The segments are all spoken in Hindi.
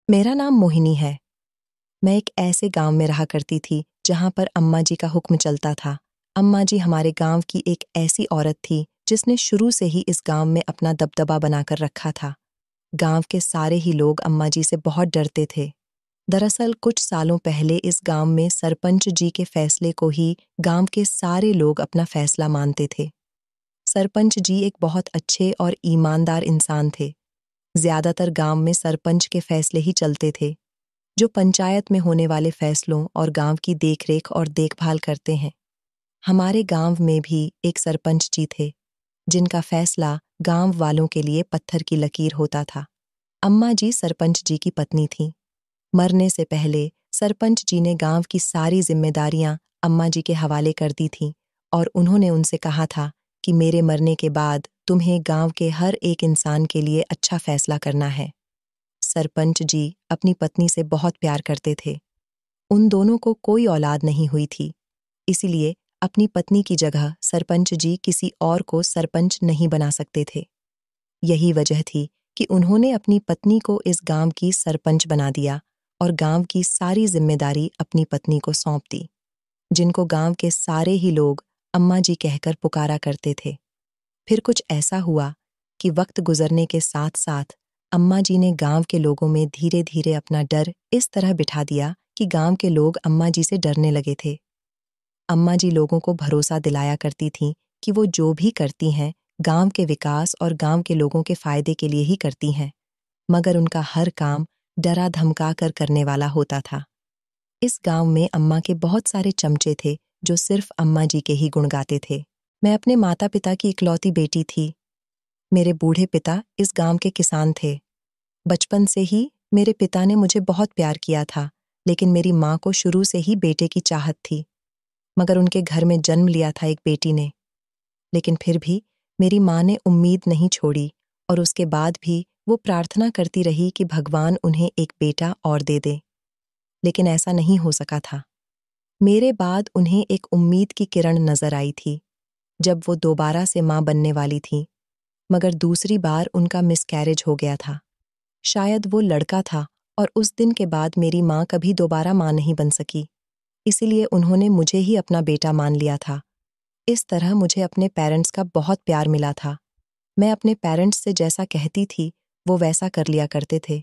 मेरा नाम मोहिनी है। मैं एक ऐसे गांव में रहा करती थी जहां पर अम्मा जी का हुक्म चलता था। अम्मा जी हमारे गांव की एक ऐसी औरत थी जिसने शुरू से ही इस गांव में अपना दबदबा बनाकर रखा था। गांव के सारे ही लोग अम्मा जी से बहुत डरते थे। दरअसल कुछ सालों पहले इस गांव में सरपंच जी के फैसले को ही गांव के सारे लोग अपना फैसला मानते थे। सरपंच जी एक बहुत अच्छे और ईमानदार इंसान थे। ज्यादातर गांव में सरपंच के फैसले ही चलते थे, जो पंचायत में होने वाले फैसलों और गांव की देखरेख और देखभाल करते हैं। हमारे गांव में भी एक सरपंच जी थे, जिनका फैसला गांव वालों के लिए पत्थर की लकीर होता था। अम्मा जी सरपंच जी की पत्नी थीं। मरने से पहले सरपंच जी ने गांव की सारी जिम्मेदारियां अम्मा जी के हवाले कर दी थीं और उन्होंने उनसे कहा था कि मेरे मरने के बाद तुम्हें गांव के हर एक इंसान के लिए अच्छा फैसला करना है। सरपंच जी अपनी पत्नी से बहुत प्यार करते थे। उन दोनों को कोई औलाद नहीं हुई थी, इसलिए अपनी पत्नी की जगह सरपंच जी किसी और को सरपंच नहीं बना सकते थे। यही वजह थी कि उन्होंने अपनी पत्नी को इस गांव की सरपंच बना दिया और गांव की सारी जिम्मेदारी अपनी पत्नी को सौंप दी, जिनको गांव के सारे ही लोग अम्मा जी कहकर पुकारा करते थे। फिर कुछ ऐसा हुआ कि वक्त गुजरने के साथ साथ अम्मा जी ने गांव के लोगों में धीरे धीरे अपना डर इस तरह बिठा दिया कि गांव के लोग अम्मा जी से डरने लगे थे। अम्मा जी लोगों को भरोसा दिलाया करती थीं कि वो जो भी करती हैं गांव के विकास और गांव के लोगों के फायदे के लिए ही करती हैं, मगर उनका हर काम डरा धमका कर करने वाला होता था। इस गांव में अम्मा के बहुत सारे चमचे थे जो सिर्फ अम्मा जी के ही गुण गाते थे। मैं अपने माता पिता की इकलौती बेटी थी। मेरे बूढ़े पिता इस गांव के किसान थे। बचपन से ही मेरे पिता ने मुझे बहुत प्यार किया था, लेकिन मेरी माँ को शुरू से ही बेटे की चाहत थी। मगर उनके घर में जन्म लिया था एक बेटी ने। लेकिन फिर भी मेरी माँ ने उम्मीद नहीं छोड़ी और उसके बाद भी वो प्रार्थना करती रही कि भगवान उन्हें एक बेटा और दे दे। लेकिन ऐसा नहीं हो सका था। मेरे बाद उन्हें एक उम्मीद की किरण नजर आई थी, जब वो दोबारा से माँ बनने वाली थी, मगर दूसरी बार उनका मिसकैरेज हो गया था। शायद वो लड़का था और उस दिन के बाद मेरी माँ कभी दोबारा माँ नहीं बन सकी, इसीलिए उन्होंने मुझे ही अपना बेटा मान लिया था। इस तरह मुझे अपने पेरेंट्स का बहुत प्यार मिला था। मैं अपने पेरेंट्स से जैसा कहती थी, वो वैसा कर लिया करते थे।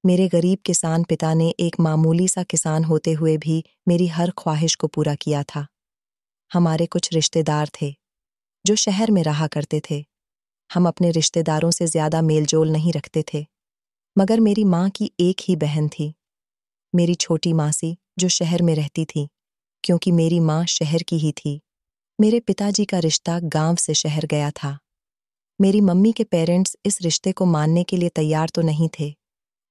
मेरे गरीब किसान पिता ने एक मामूली सा किसान होते हुए भी मेरी हर ख्वाहिश को पूरा किया था। हमारे कुछ रिश्तेदार थे, जो शहर में रहा करते थे। हम अपने रिश्तेदारों से ज्यादा मेलजोल नहीं रखते थे, मगर मेरी माँ की एक ही बहन थी, मेरी छोटी मासी, जो शहर में रहती थी, क्योंकि मेरी माँ शहर की ही थी। मेरे पिताजी का रिश्ता गांव से शहर गया था। मेरी मम्मी के पेरेंट्स इस रिश्ते को मानने के लिए तैयार तो नहीं थे,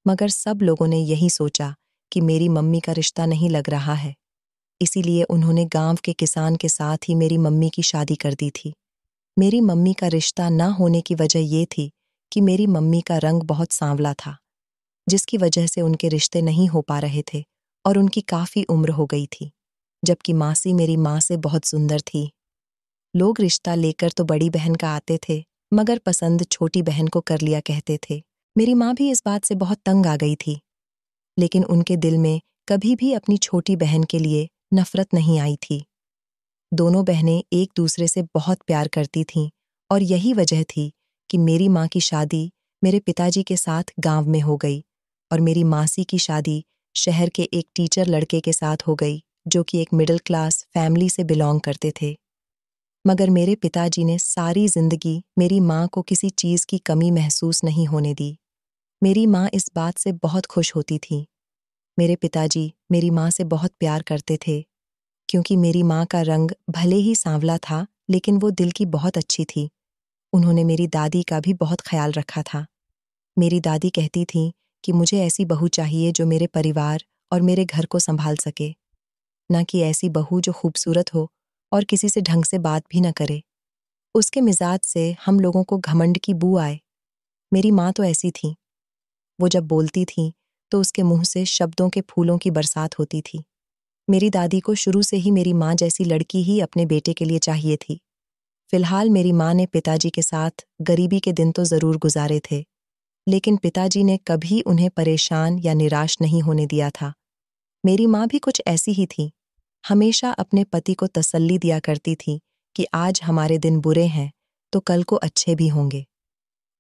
मगर सब लोगों ने यही सोचा कि मेरी मम्मी का रिश्ता नहीं लग रहा है, इसीलिए उन्होंने गांव के किसान के साथ ही मेरी मम्मी की शादी कर दी थी। मेरी मम्मी का रिश्ता ना होने की वजह ये थी कि मेरी मम्मी का रंग बहुत सांवला था, जिसकी वजह से उनके रिश्ते नहीं हो पा रहे थे और उनकी काफी उम्र हो गई थी, जबकि मासी मेरी माँ से बहुत सुंदर थी। लोग रिश्ता लेकर तो बड़ी बहन का आते थे, मगर पसंद छोटी बहन को कर लिया कहते थे। मेरी माँ भी इस बात से बहुत तंग आ गई थी, लेकिन उनके दिल में कभी भी अपनी छोटी बहन के लिए नफरत नहीं आई थी। दोनों बहनें एक दूसरे से बहुत प्यार करती थीं और यही वजह थी कि मेरी माँ की शादी मेरे पिताजी के साथ गांव में हो गई और मेरी मासी की शादी शहर के एक टीचर लड़के के साथ हो गई, जो कि एक मिडिल क्लास फैमिली से बिलोंग करते थे। मगर मेरे पिताजी ने सारी जिंदगी मेरी माँ को किसी चीज़ की कमी महसूस नहीं होने दी। मेरी माँ इस बात से बहुत खुश होती थी। मेरे पिताजी मेरी माँ से बहुत प्यार करते थे, क्योंकि मेरी माँ का रंग भले ही सांवला था, लेकिन वो दिल की बहुत अच्छी थी। उन्होंने मेरी दादी का भी बहुत ख्याल रखा था। मेरी दादी कहती थी कि मुझे ऐसी बहू चाहिए जो मेरे परिवार और मेरे घर को संभाल सके, ना कि ऐसी बहू जो खूबसूरत हो और किसी से ढंग से बात भी न करे। उसके मिजाज से हम लोगों को घमंड की बू आए। मेरी माँ तो ऐसी थी, वो जब बोलती थी तो उसके मुंह से शब्दों के फूलों की बरसात होती थी। मेरी दादी को शुरू से ही मेरी माँ जैसी लड़की ही अपने बेटे के लिए चाहिए थी। फिलहाल मेरी माँ ने पिताजी के साथ गरीबी के दिन तो जरूर गुजारे थे, लेकिन पिताजी ने कभी उन्हें परेशान या निराश नहीं होने दिया था। मेरी माँ भी कुछ ऐसी ही थी, हमेशा अपने पति को तसल्ली दिया करती थी कि आज हमारे दिन बुरे हैं तो कल को अच्छे भी होंगे।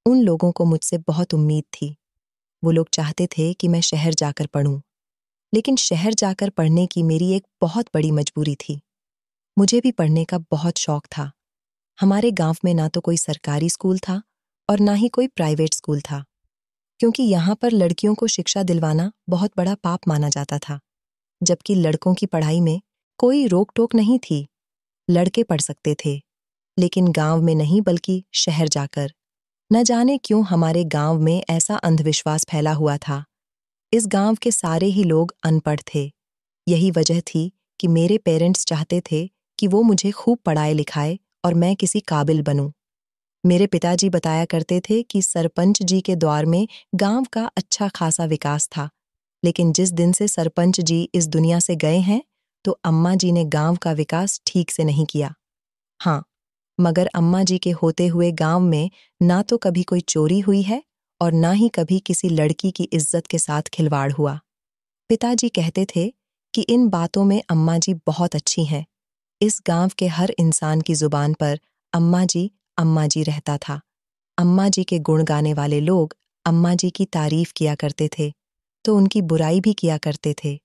उन लोगों को मुझसे बहुत उम्मीद थी। वो लोग चाहते थे कि मैं शहर जाकर पढ़ूं, लेकिन शहर जाकर पढ़ने की मेरी एक बहुत बड़ी मजबूरी थी। मुझे भी पढ़ने का बहुत शौक था। हमारे गांव में ना तो कोई सरकारी स्कूल था और ना ही कोई प्राइवेट स्कूल था, क्योंकि यहाँ पर लड़कियों को शिक्षा दिलवाना बहुत बड़ा पाप माना जाता था, जबकि लड़कों की पढ़ाई में कोई रोक टोक नहीं थी। लड़के पढ़ सकते थे, लेकिन गांव में नहीं बल्कि शहर जाकर। न जाने क्यों हमारे गांव में ऐसा अंधविश्वास फैला हुआ था। इस गांव के सारे ही लोग अनपढ़ थे। यही वजह थी कि मेरे पेरेंट्स चाहते थे कि वो मुझे खूब पढ़ाए लिखाए और मैं किसी काबिल बनूं। मेरे पिताजी बताया करते थे कि सरपंच जी के दौर में गांव का अच्छा खासा विकास था, लेकिन जिस दिन से सरपंच जी इस दुनिया से गए हैं, तो अम्मा जी ने गांव का विकास ठीक से नहीं किया। हाँ, मगर अम्मा जी के होते हुए गांव में ना तो कभी कोई चोरी हुई है और ना ही कभी किसी लड़की की इज्जत के साथ खिलवाड़ हुआ। पिताजी कहते थे कि इन बातों में अम्मा जी बहुत अच्छी हैं। इस गांव के हर इंसान की जुबान पर अम्मा जी रहता था। अम्मा जी के गुण गाने वाले लोग अम्मा जी की तारीफ किया करते थे, तो उनकी बुराई भी किया करते थे।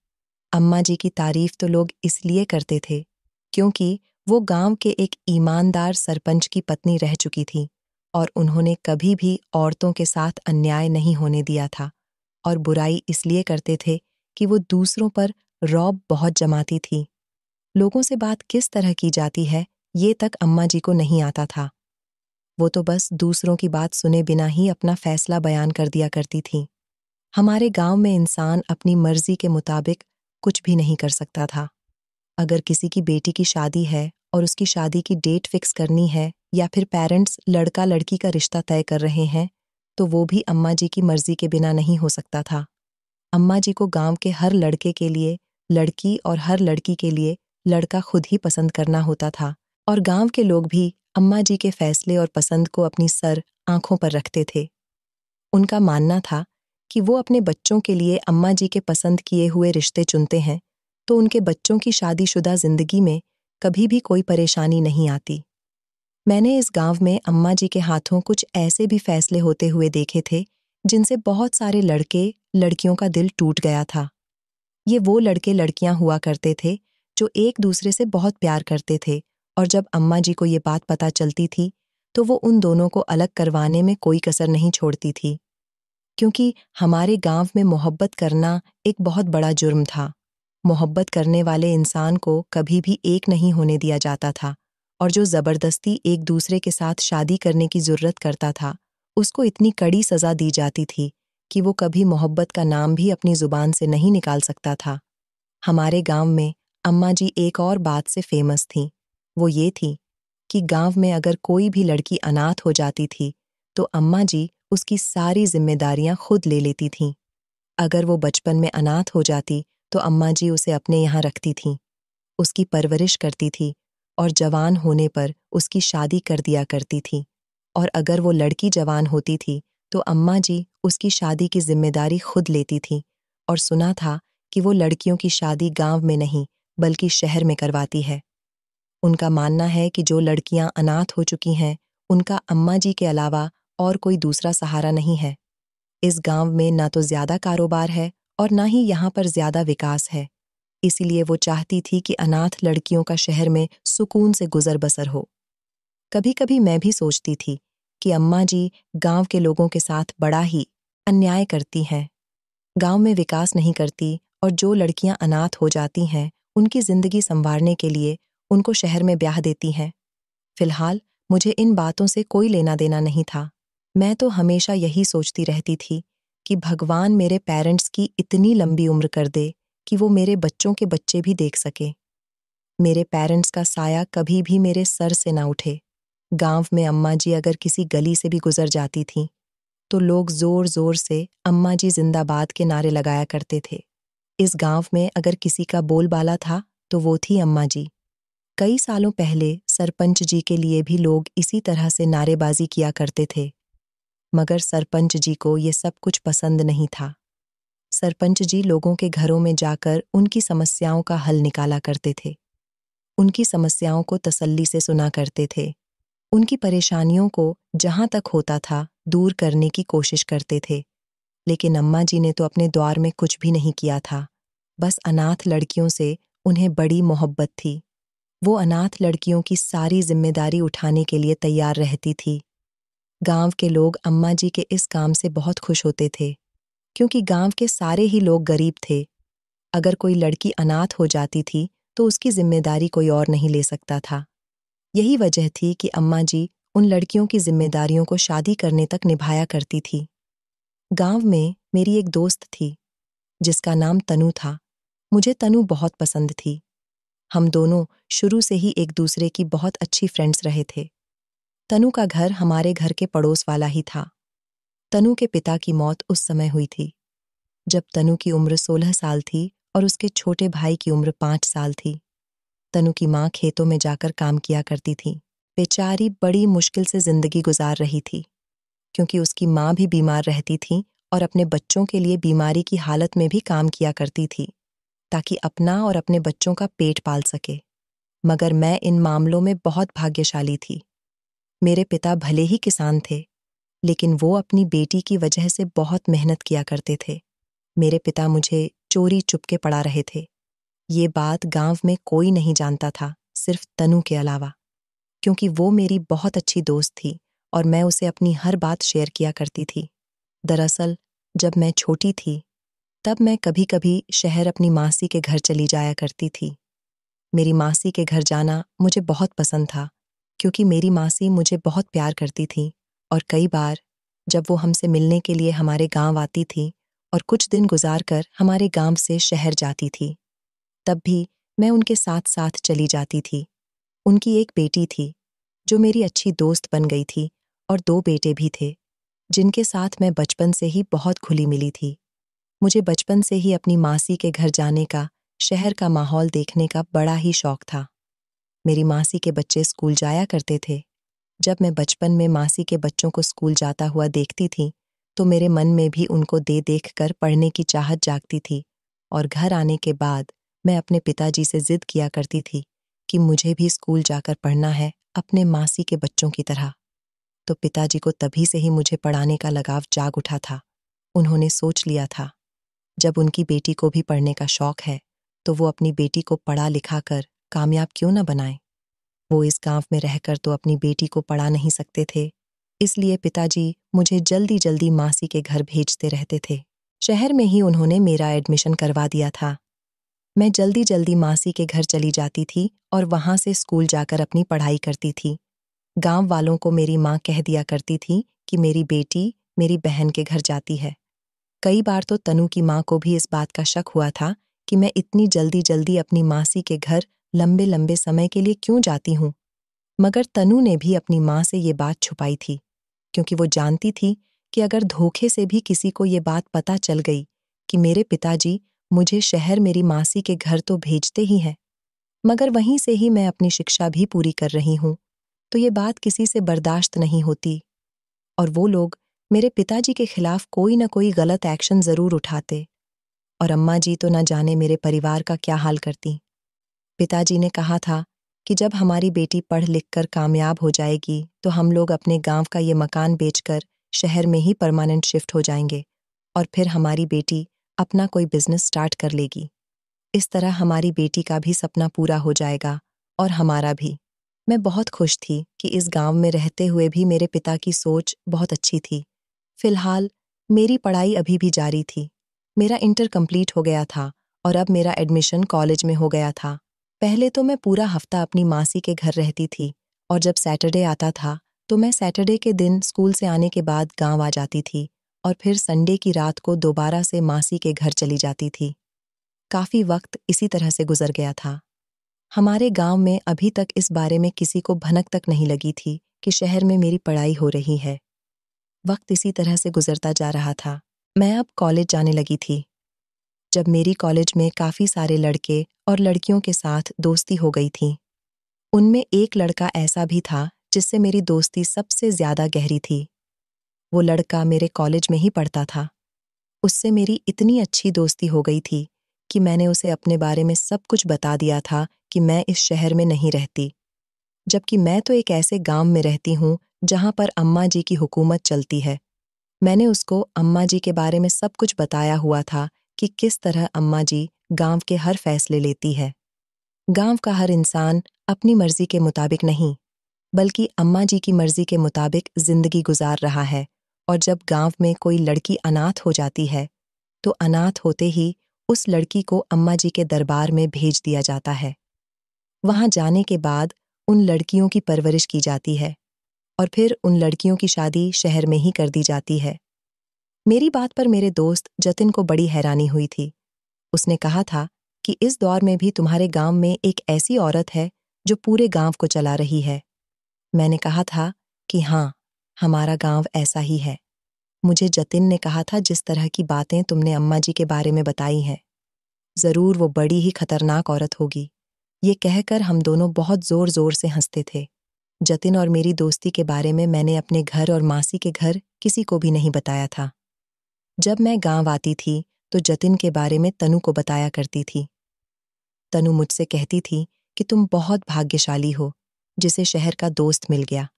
अम्मा जी की तारीफ तो लोग इसलिए करते थे क्योंकि वो गांव के एक ईमानदार सरपंच की पत्नी रह चुकी थी और उन्होंने कभी भी औरतों के साथ अन्याय नहीं होने दिया था। और बुराई इसलिए करते थे कि वो दूसरों पर रौब बहुत जमाती थी। लोगों से बात किस तरह की जाती है, ये तक अम्मा जी को नहीं आता था। वो तो बस दूसरों की बात सुने बिना ही अपना फैसला बयान कर दिया करती थी। हमारे गांव में इंसान अपनी मर्जी के मुताबिक कुछ भी नहीं कर सकता था। अगर किसी की बेटी की शादी है और उसकी शादी की डेट फिक्स करनी है या फिर पेरेंट्स लड़का लड़की का रिश्ता तय कर रहे हैं, तो वो भी अम्मा जी की मर्जी के बिना नहीं हो सकता था। अम्मा जी को गांव के हर लड़के के लिए लड़की और हर लड़की के लिए लड़का खुद ही पसंद करना होता था, और गांव के लोग भी अम्मा जी के फैसले और पसंद को अपनी सर आंखों पर रखते थे। उनका मानना था कि वो अपने बच्चों के लिए अम्मा जी के पसंद किए हुए रिश्ते चुनते हैं, तो उनके बच्चों की शादीशुदा जिंदगी में कभी भी कोई परेशानी नहीं आती। मैंने इस गांव में अम्मा जी के हाथों कुछ ऐसे भी फैसले होते हुए देखे थे जिनसे बहुत सारे लड़के लड़कियों का दिल टूट गया था। ये वो लड़के लड़कियां हुआ करते थे जो एक दूसरे से बहुत प्यार करते थे, और जब अम्मा जी को ये बात पता चलती थी तो वो उन दोनों को अलग करवाने में कोई कसर नहीं छोड़ती थी, क्योंकि हमारे गांव में मोहब्बत करना एक बहुत बड़ा जुर्म था। मोहब्बत करने वाले इंसान को कभी भी एक नहीं होने दिया जाता था, और जो ज़बरदस्ती एक दूसरे के साथ शादी करने की ज़रूरत करता था, उसको इतनी कड़ी सज़ा दी जाती थी कि वो कभी मोहब्बत का नाम भी अपनी ज़ुबान से नहीं निकाल सकता था। हमारे गांव में अम्मा जी एक और बात से फेमस थीं। वो ये थी कि गांव में अगर कोई भी लड़की अनाथ हो जाती थी, तो अम्मा जी उसकी सारी जिम्मेदारियां खुद ले लेती थीं। अगर वो बचपन में अनाथ हो जाती, तो अम्मा जी उसे अपने यहाँ रखती थीं, उसकी परवरिश करती थी और जवान होने पर उसकी शादी कर दिया करती थी। और अगर वो लड़की जवान होती थी, तो अम्मा जी उसकी शादी की जिम्मेदारी खुद लेती थीं, और सुना था कि वो लड़कियों की शादी गांव में नहीं बल्कि शहर में करवाती है। उनका मानना है कि जो लड़कियां अनाथ हो चुकी हैं, उनका अम्मा जी के अलावा और कोई दूसरा सहारा नहीं है। इस गांव में ना तो ज्यादा कारोबार है और ना ही यहाँ पर ज्यादा विकास है, इसीलिए वो चाहती थी कि अनाथ लड़कियों का शहर में सुकून से गुजर बसर हो। कभी कभी मैं भी सोचती थी कि अम्मा जी गांव के लोगों के साथ बड़ा ही अन्याय करती हैं। गांव में विकास नहीं करती, और जो लड़कियां अनाथ हो जाती हैं उनकी जिंदगी संवारने के लिए उनको शहर में ब्याह देती हैं। फिलहाल मुझे इन बातों से कोई लेना देना नहीं था। मैं तो हमेशा यही सोचती रहती थी कि भगवान मेरे पेरेंट्स की इतनी लंबी उम्र कर दे कि वो मेरे बच्चों के बच्चे भी देख सके। मेरे पेरेंट्स का साया कभी भी मेरे सर से ना उठे। गांव में अम्मा जी अगर किसी गली से भी गुजर जाती थीं, तो लोग जोर जोर से अम्मा जी जिंदाबाद के नारे लगाया करते थे। इस गांव में अगर किसी का बोलबाला था, तो वो थी अम्मा जी। कई सालों पहले सरपंच जी के लिए भी लोग इसी तरह से नारेबाजी किया करते थे। मगर सरपंच जी को ये सब कुछ पसंद नहीं था। सरपंच जी लोगों के घरों में जाकर उनकी समस्याओं का हल निकाला करते थे। उनकी समस्याओं को तसल्ली से सुना करते थे। उनकी परेशानियों को जहां तक होता था दूर करने की कोशिश करते थे। लेकिन अम्मा जी ने तो अपने द्वार में कुछ भी नहीं किया था। बस अनाथ लड़कियों से उन्हें बड़ी मोहब्बत थी। वो अनाथ लड़कियों की सारी जिम्मेदारी उठाने के लिए तैयार रहती थी। गांव के लोग अम्मा जी के इस काम से बहुत खुश होते थे, क्योंकि गांव के सारे ही लोग गरीब थे। अगर कोई लड़की अनाथ हो जाती थी तो उसकी जिम्मेदारी कोई और नहीं ले सकता था। यही वजह थी कि अम्मा जी उन लड़कियों की जिम्मेदारियों को शादी करने तक निभाया करती थी। गांव में मेरी एक दोस्त थी, जिसका नाम तनु था। मुझे तनु बहुत पसंद थी। हम दोनों शुरू से ही एक दूसरे की बहुत अच्छी फ्रेंड्स रहे थे। तनु का घर हमारे घर के पड़ोस वाला ही था। तनु के पिता की मौत उस समय हुई थी, जब तनु की उम्र 16 साल थी और उसके छोटे भाई की उम्र 5 साल थी। तनु की माँ खेतों में जाकर काम किया करती थी। बेचारी बड़ी मुश्किल से जिंदगी गुजार रही थी, क्योंकि उसकी माँ भी बीमार रहती थी और अपने बच्चों के लिए बीमारी की हालत में भी काम किया करती थी, ताकि अपना और अपने बच्चों का पेट पाल सके। मगर मैं इन मामलों में बहुत भाग्यशाली थी। मेरे पिता भले ही किसान थे, लेकिन वो अपनी बेटी की वजह से बहुत मेहनत किया करते थे। मेरे पिता मुझे चोरी चुपके पढ़ा रहे थे। ये बात गांव में कोई नहीं जानता था, सिर्फ तनु के अलावा, क्योंकि वो मेरी बहुत अच्छी दोस्त थी और मैं उसे अपनी हर बात शेयर किया करती थी। दरअसल जब मैं छोटी थी, तब मैं कभी-कभी शहर अपनी मासी के घर चली जाया करती थी। मेरी मासी के घर जाना मुझे बहुत पसंद था, क्योंकि मेरी मासी मुझे बहुत प्यार करती थी और कई बार जब वो हमसे मिलने के लिए हमारे गांव आती थी और कुछ दिन गुजार कर हमारे गांव से शहर जाती थी, तब भी मैं उनके साथ साथ चली जाती थी। उनकी एक बेटी थी, जो मेरी अच्छी दोस्त बन गई थी, और 2 बेटे भी थे, जिनके साथ मैं बचपन से ही बहुत घुली मिली थी। मुझे बचपन से ही अपनी मासी के घर जाने का, शहर का माहौल देखने का बड़ा ही शौक था। मेरी मासी के बच्चे स्कूल जाया करते थे। जब मैं बचपन में मासी के बच्चों को स्कूल जाता हुआ देखती थी, तो मेरे मन में भी उनको देखकर पढ़ने की चाहत जागती थी और घर आने के बाद मैं अपने पिताजी से जिद किया करती थी कि मुझे भी स्कूल जाकर पढ़ना है, अपने मासी के बच्चों की तरह। तो पिताजी को तभी से ही मुझे पढ़ाने का लगाव जाग उठा था। उन्होंने सोच लिया था, जब उनकी बेटी को भी पढ़ने का शौक है, तो वो अपनी बेटी को पढ़ा लिखा कर कामयाब क्यों न बनाए। वो इस गांव में रहकर तो अपनी बेटी को पढ़ा नहीं सकते थे, इसलिए पिताजी मुझे जल्दी जल्दी मासी के घर भेजते रहते थे। शहर में ही उन्होंने मेरा एडमिशन करवा दिया था। मैं जल्दी जल्दी मासी के घर चली जाती थी और वहां से स्कूल जाकर अपनी पढ़ाई करती थी। गांव वालों को मेरी माँ कह दिया करती थी कि मेरी बेटी मेरी बहन के घर जाती है। कई बार तो तनु की माँ को भी इस बात का शक हुआ था कि मैं इतनी जल्दी जल्दी अपनी मासी के घर लंबे लंबे समय के लिए क्यों जाती हूँ। मगर तनु ने भी अपनी माँ से ये बात छुपाई थी, क्योंकि वो जानती थी कि अगर धोखे से भी किसी को ये बात पता चल गई कि मेरे पिताजी मुझे शहर मेरी मासी के घर तो भेजते ही हैं, मगर वहीं से ही मैं अपनी शिक्षा भी पूरी कर रही हूँ, तो ये बात किसी से बर्दाश्त नहीं होती और वो लोग मेरे पिताजी के खिलाफ कोई ना कोई गलत एक्शन जरूर उठाते। और अम्मा जी तो न जाने मेरे परिवार का क्या हाल करती। पिताजी ने कहा था कि जब हमारी बेटी पढ़ लिख कर कामयाब हो जाएगी तो हम लोग अपने गांव का ये मकान बेचकर शहर में ही परमानेंट शिफ्ट हो जाएंगे और फिर हमारी बेटी अपना कोई बिजनेस स्टार्ट कर लेगी। इस तरह हमारी बेटी का भी सपना पूरा हो जाएगा और हमारा भी। मैं बहुत खुश थी कि इस गांव में रहते हुए भी मेरे पिता की सोच बहुत अच्छी थी। फिलहाल मेरी पढ़ाई अभी भी जारी थी। मेरा इंटर कंप्लीट हो गया था और अब मेरा एडमिशन कॉलेज में हो गया था। पहले तो मैं पूरा हफ्ता अपनी मासी के घर रहती थी और जब सैटरडे आता था तो मैं सैटरडे के दिन स्कूल से आने के बाद गांव आ जाती थी और फिर संडे की रात को दोबारा से मासी के घर चली जाती थी। काफी वक्त इसी तरह से गुजर गया था। हमारे गांव में अभी तक इस बारे में किसी को भनक तक नहीं लगी थी कि शहर में मेरी पढ़ाई हो रही है। वक्त इसी तरह से गुजरता जा रहा था। मैं अब कॉलेज जाने लगी थी, जब मेरी कॉलेज में काफी सारे लड़के और लड़कियों के साथ दोस्ती हो गई थी। उनमें एक लड़का ऐसा भी था जिससे मेरी दोस्ती सबसे ज्यादा गहरी थी। वो लड़का मेरे कॉलेज में ही पढ़ता था। उससे मेरी इतनी अच्छी दोस्ती हो गई थी कि मैंने उसे अपने बारे में सब कुछ बता दिया था कि मैं इस शहर में नहीं रहती, जबकि मैं तो एक ऐसे गांव में रहती हूँ जहां पर अम्मा जी की हुकूमत चलती है। मैंने उसको अम्मा जी के बारे में सब कुछ बताया हुआ था कि किस तरह अम्मा जी गांव के हर फैसले लेती है। गांव का हर इंसान अपनी मर्जी के मुताबिक नहीं, बल्कि अम्मा जी की मर्जी के मुताबिक जिंदगी गुजार रहा है। और जब गांव में कोई लड़की अनाथ हो जाती है, तो अनाथ होते ही उस लड़की को अम्मा जी के दरबार में भेज दिया जाता है। वहां जाने के बाद उन लड़कियों की परवरिश की जाती है और फिर उन लड़कियों की शादी शहर में ही कर दी जाती है। मेरी बात पर मेरे दोस्त जतिन को बड़ी हैरानी हुई थी। उसने कहा था कि इस दौर में भी तुम्हारे गांव में एक ऐसी औरत है जो पूरे गांव को चला रही है। मैंने कहा था कि हाँ, हमारा गांव ऐसा ही है। मुझे जतिन ने कहा था, जिस तरह की बातें तुमने अम्मा जी के बारे में बताई हैं, जरूर वो बड़ी ही खतरनाक औरत होगी। ये कहकर हम दोनों बहुत जोर जोर से हंसते थे। जतिन और मेरी दोस्ती के बारे में मैंने अपने घर और मासी के घर किसी को भी नहीं बताया था। जब मैं गांव आती थी तो जतिन के बारे में तनु को बताया करती थी। तनु मुझसे कहती थी कि तुम बहुत भाग्यशाली हो, जिसे शहर का दोस्त मिल गया।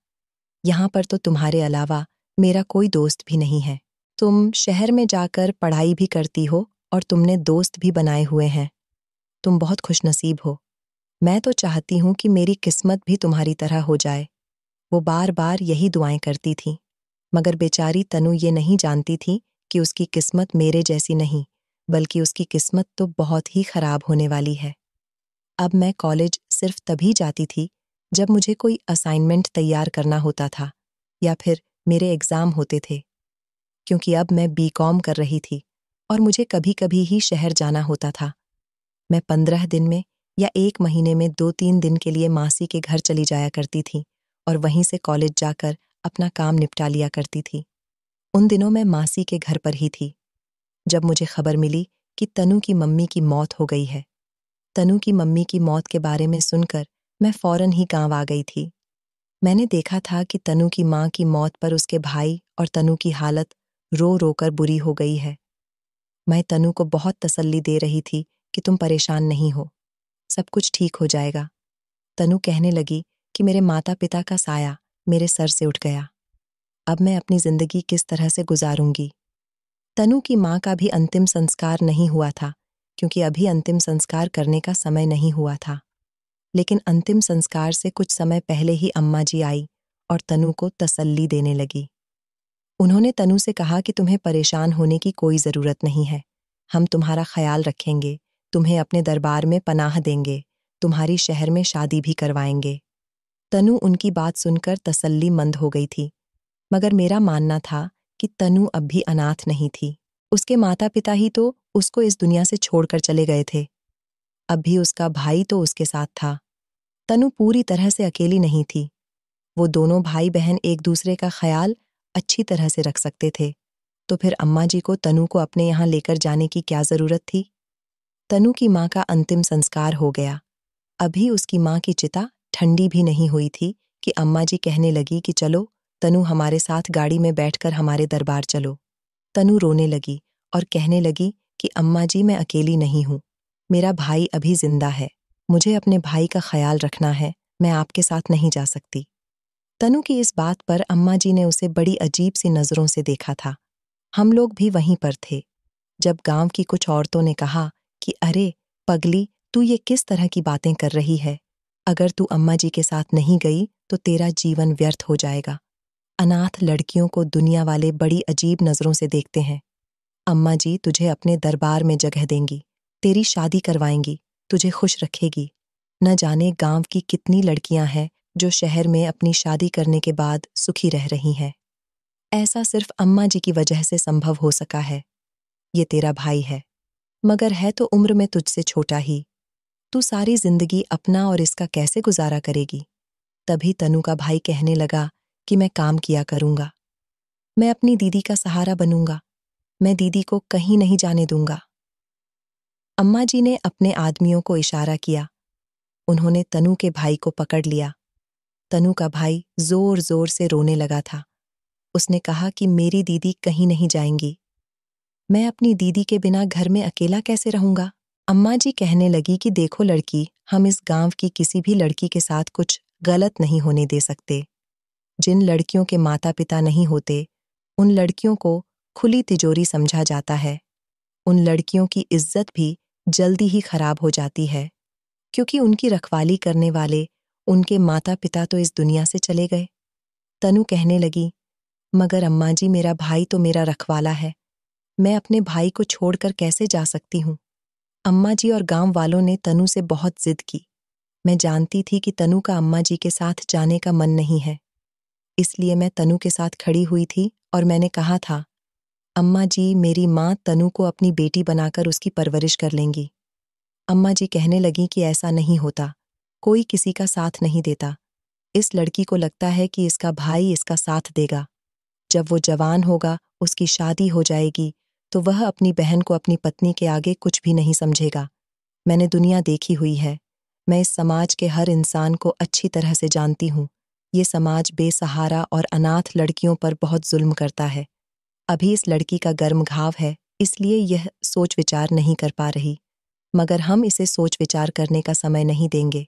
यहाँ पर तो तुम्हारे अलावा मेरा कोई दोस्त भी नहीं है। तुम शहर में जाकर पढ़ाई भी करती हो और तुमने दोस्त भी बनाए हुए हैं। तुम बहुत खुशनसीब हो। मैं तो चाहती हूँ कि मेरी किस्मत भी तुम्हारी तरह हो जाए। वो बार बार यही दुआएं करती थी, मगर बेचारी तनु ये नहीं जानती थी कि उसकी किस्मत मेरे जैसी नहीं, बल्कि उसकी किस्मत तो बहुत ही खराब होने वाली है। अब मैं कॉलेज सिर्फ तभी जाती थी जब मुझे कोई असाइनमेंट तैयार करना होता था या फिर मेरे एग्जाम होते थे, क्योंकि अब मैं बीकॉम कर रही थी और मुझे कभी कभी ही शहर जाना होता था। मैं 15 दिन में या 1 महीने में 2-3 दिन के लिए मासी के घर चली जाया करती थी और वहीं से कॉलेज जाकर अपना काम निपटा लिया करती थी। उन दिनों मैं मासी के घर पर ही थी जब मुझे खबर मिली कि तनु की मम्मी की मौत हो गई है। तनु की मम्मी की मौत के बारे में सुनकर मैं फौरन ही गांव आ गई थी। मैंने देखा था कि तनु की मां की मौत पर उसके भाई और तनु की हालत रो रो कर बुरी हो गई है। मैं तनु को बहुत तसल्ली दे रही थी कि तुम परेशान नहीं हो, सब कुछ ठीक हो जाएगा। तनु कहने लगी कि मेरे माता पिता का साया मेरे सर से उठ गया। अब मैं अपनी जिंदगी किस तरह से गुजारूंगी। तनु की मां का भी अंतिम संस्कार नहीं हुआ था, क्योंकि अभी अंतिम संस्कार करने का समय नहीं हुआ था। लेकिन अंतिम संस्कार से कुछ समय पहले ही अम्मा जी आई और तनु को तसल्ली देने लगी। उन्होंने तनु से कहा कि तुम्हें परेशान होने की कोई जरूरत नहीं है। हम तुम्हारा ख्याल रखेंगे, तुम्हें अपने दरबार में पनाह देंगे, तुम्हारी शहर में शादी भी करवाएंगे। तनु उनकी बात सुनकर तसल्लीमंद हो गई थी, मगर मेरा मानना था कि तनु अब भी अनाथ नहीं थी। उसके माता पिता ही तो उसको इस दुनिया से छोड़कर चले गए थे। अब भी उसका भाई तो उसके साथ था। तनु पूरी तरह से अकेली नहीं थी। वो दोनों भाई बहन एक दूसरे का ख्याल अच्छी तरह से रख सकते थे। तो फिर अम्मा जी को तनु को अपने यहाँ लेकर जाने की क्या जरूरत थी। तनु की माँ का अंतिम संस्कार हो गया। अभी उसकी माँ की चिता ठंडी भी नहीं हुई थी कि अम्मा जी कहने लगी कि चलो तनु, हमारे साथ गाड़ी में बैठकर हमारे दरबार चलो। तनु रोने लगी और कहने लगी कि अम्मा जी, मैं अकेली नहीं हूँ, मेरा भाई अभी जिंदा है, मुझे अपने भाई का ख्याल रखना है, मैं आपके साथ नहीं जा सकती। तनु की इस बात पर अम्मा जी ने उसे बड़ी अजीब सी नजरों से देखा था। हम लोग भी वहीं पर थे जब गांव की कुछ औरतों ने कहा कि अरे पगली, तू ये किस तरह की बातें कर रही है। अगर तू अम्मा जी के साथ नहीं गई तो तेरा जीवन व्यर्थ हो जाएगा। अनाथ लड़कियों को दुनिया वाले बड़ी अजीब नजरों से देखते हैं। अम्मा जी तुझे अपने दरबार में जगह देंगी, तेरी शादी करवाएंगी, तुझे खुश रखेगी। न जाने गांव की कितनी लड़कियां हैं जो शहर में अपनी शादी करने के बाद सुखी रह रही हैं। ऐसा सिर्फ अम्मा जी की वजह से संभव हो सका है। ये तेरा भाई है, मगर है तो उम्र में तुझसे छोटा ही। तू सारी जिंदगी अपना और इसका कैसे गुजारा करेगी। तभी तनु का भाई कहने लगा कि मैं काम किया करूंगा, मैं अपनी दीदी का सहारा बनूंगा, मैं दीदी को कहीं नहीं जाने दूंगा। अम्मा जी ने अपने आदमियों को इशारा किया। उन्होंने तनु के भाई को पकड़ लिया। तनु का भाई जोर जोर से रोने लगा था। उसने कहा कि मेरी दीदी कहीं नहीं जाएंगी। मैं अपनी दीदी के बिना घर में अकेला कैसे रहूंगा? अम्मा जी कहने लगी कि देखो लड़की, हम इस गांव की किसी भी लड़की के साथ कुछ गलत नहीं होने दे सकते। जिन लड़कियों के माता पिता नहीं होते, उन लड़कियों को खुली तिजोरी समझा जाता है। उन लड़कियों की इज्जत भी जल्दी ही खराब हो जाती है, क्योंकि उनकी रखवाली करने वाले उनके माता पिता तो इस दुनिया से चले गए। तनु कहने लगी, मगर अम्मा जी, मेरा भाई तो मेरा रखवाला है। मैं अपने भाई को छोड़कर कैसे जा सकती हूँ? अम्मा जी और गांव वालों ने तनु से बहुत जिद की। मैं जानती थी कि तनु का अम्मा जी के साथ जाने का मन नहीं है, इसलिए मैं तनु के साथ खड़ी हुई थी और मैंने कहा था, अम्मा जी, मेरी माँ तनु को अपनी बेटी बनाकर उसकी परवरिश कर लेंगी। अम्मा जी कहने लगी कि ऐसा नहीं होता, कोई किसी का साथ नहीं देता। इस लड़की को लगता है कि इसका भाई इसका साथ देगा। जब वो जवान होगा, उसकी शादी हो जाएगी, तो वह अपनी बहन को अपनी पत्नी के आगे कुछ भी नहीं समझेगा। मैंने दुनिया देखी हुई है। मैं इस समाज के हर इंसान को अच्छी तरह से जानती हूँ। ये समाज बेसहारा और अनाथ लड़कियों पर बहुत जुल्म करता है। अभी इस लड़की का गर्म घाव है, इसलिए यह सोच विचार नहीं कर पा रही। मगर हम इसे सोच विचार करने का समय नहीं देंगे,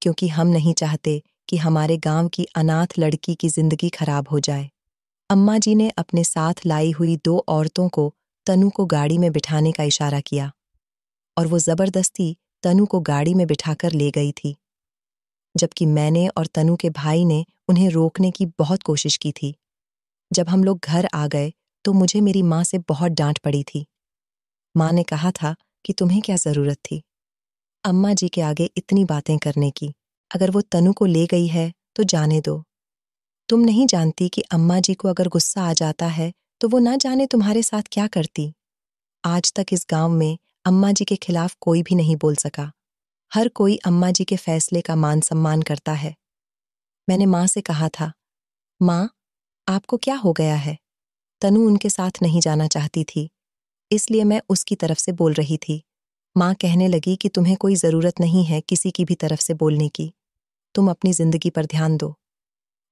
क्योंकि हम नहीं चाहते कि हमारे गांव की अनाथ लड़की की जिंदगी खराब हो जाए। अम्मा जी ने अपने साथ लाई हुई 2 औरतों को तनु को गाड़ी में बिठाने का इशारा किया और वो जबरदस्ती तनु को गाड़ी में बिठाकर ले गई थी, जबकि मैंने और तनु के भाई ने उन्हें रोकने की बहुत कोशिश की थी। जब हम लोग घर आ गए तो मुझे मेरी माँ से बहुत डांट पड़ी थी। माँ ने कहा था कि तुम्हें क्या जरूरत थी अम्मा जी के आगे इतनी बातें करने की? अगर वो तनु को ले गई है तो जाने दो। तुम नहीं जानती कि अम्मा जी को अगर गुस्सा आ जाता है तो वो ना जाने तुम्हारे साथ क्या करती। आज तक इस गांव में अम्मा जी के खिलाफ कोई भी नहीं बोल सका। हर कोई अम्मा जी के फैसले का मान सम्मान करता है। मैंने माँ से कहा था, माँ, आपको क्या हो गया है? तनु उनके साथ नहीं जाना चाहती थी, इसलिए मैं उसकी तरफ से बोल रही थी। माँ कहने लगी कि तुम्हें कोई जरूरत नहीं है किसी की भी तरफ से बोलने की। तुम अपनी जिंदगी पर ध्यान दो।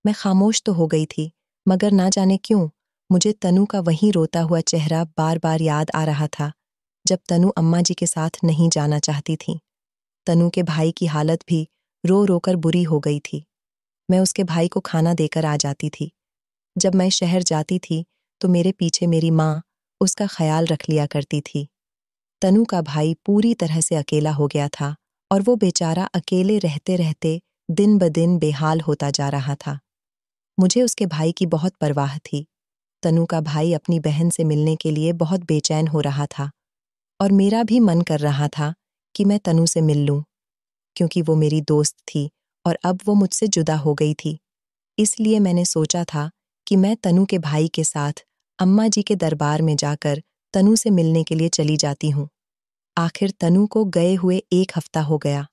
मैं खामोश तो हो गई थी, मगर ना जाने क्यों मुझे तनु का वही रोता हुआ चेहरा बार बार याद आ रहा था, जब तनु अम्मा जी के साथ नहीं जाना चाहती थी। तनु के भाई की हालत भी रो रोकर बुरी हो गई थी। मैं उसके भाई को खाना देकर आ जाती थी। जब मैं शहर जाती थी तो मेरे पीछे मेरी माँ उसका ख्याल रख लिया करती थी। तनु का भाई पूरी तरह से अकेला हो गया था और वो बेचारा अकेले रहते रहते दिन ब दिन बेहाल होता जा रहा था। मुझे उसके भाई की बहुत परवाह थी। तनु का भाई अपनी बहन से मिलने के लिए बहुत बेचैन हो रहा था और मेरा भी मन कर रहा था कि मैं तनु से मिल लूं, क्योंकि वो मेरी दोस्त थी और अब वो मुझसे जुदा हो गई थी। इसलिए मैंने सोचा था कि मैं तनु के भाई के साथ अम्मा जी के दरबार में जाकर तनु से मिलने के लिए चली जाती हूँ। आखिर तनु को गए हुए 1 हफ्ता हो गया।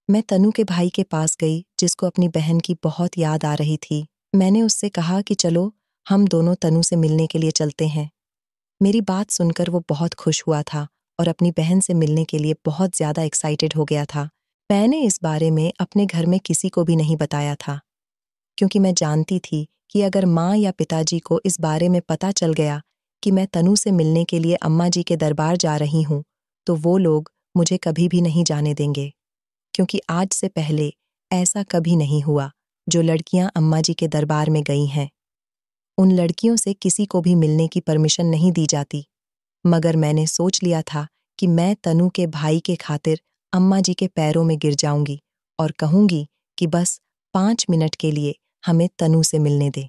मैं तनु के भाई के पास गई, जिसको अपनी बहन की बहुत याद आ रही थी। मैंने उससे कहा कि चलो, हम दोनों तनु से मिलने के लिए चलते हैं। मेरी बात सुनकर वो बहुत खुश हुआ था और अपनी बहन से मिलने के लिए बहुत ज़्यादा एक्साइटेड हो गया था। मैंने इस बारे में अपने घर में किसी को भी नहीं बताया था, क्योंकि मैं जानती थी कि अगर माँ या पिताजी को इस बारे में पता चल गया कि मैं तनु से मिलने के लिए अम्मा जी के दरबार जा रही हूँ, तो वो लोग मुझे कभी भी नहीं जाने देंगे। क्योंकि आज से पहले ऐसा कभी नहीं हुआ जो लड़कियां अम्मा जी के दरबार में गई हैं। उन लड़कियों से किसी को भी मिलने की परमिशन नहीं दी जाती, मगर मैंने सोच लिया था कि मैं तनु के भाई के खातिर अम्मा जी के पैरों में गिर जाऊंगी और कहूंगी कि बस 5 मिनट के लिए हमें तनु से मिलने दे।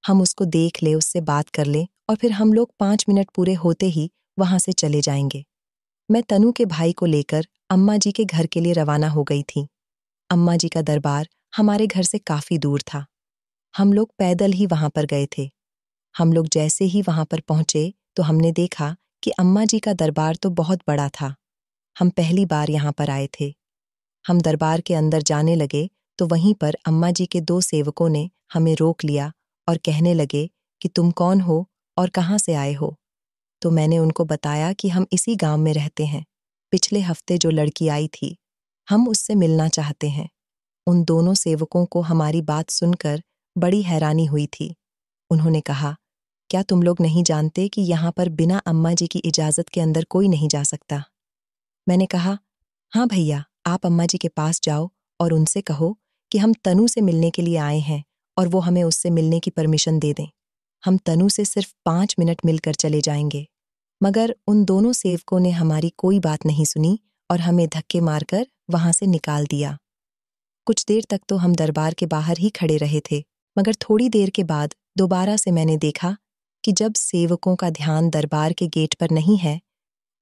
हम उसको देख ले, उससे बात कर ले और फिर हम लोग 5 मिनट पूरे होते ही वहां से चले जाएंगे। मैं तनु के भाई को लेकर अम्मा जी के घर के लिए रवाना हो गई थी। अम्मा जी का दरबार हमारे घर से काफी दूर था। हम लोग पैदल ही वहां पर गए थे। हम लोग जैसे ही वहां पर पहुंचे तो हमने देखा कि अम्मा जी का दरबार तो बहुत बड़ा था। हम पहली बार यहाँ पर आए थे। हम दरबार के अंदर जाने लगे तो वहीं पर अम्मा जी के 2 सेवकों ने हमें रोक लिया और कहने लगे कि तुम कौन हो और कहाँ से आए हो? तो मैंने उनको बताया कि हम इसी गांव में रहते हैं। पिछले हफ्ते जो लड़की आई थी, हम उससे मिलना चाहते हैं। उन दोनों सेवकों को हमारी बात सुनकर बड़ी हैरानी हुई थी। उन्होंने कहा, क्या तुम लोग नहीं जानते कि यहाँ पर बिना अम्मा जी की इजाज़त के अंदर कोई नहीं जा सकता? मैंने कहा, हाँ भैया, आप अम्मा जी के पास जाओ और उनसे कहो कि हम तनु से मिलने के लिए आए हैं और वो हमें उससे मिलने की परमिशन दे दें। हम तनु से सिर्फ 5 मिनट मिलकर चले जाएंगे। मगर उन दोनों सेवकों ने हमारी कोई बात नहीं सुनी और हमें धक्के मारकर वहां से निकाल दिया। कुछ देर तक तो हम दरबार के बाहर ही खड़े रहे थे, मगर थोड़ी देर के बाद दोबारा से मैंने देखा कि जब सेवकों का ध्यान दरबार के गेट पर नहीं है,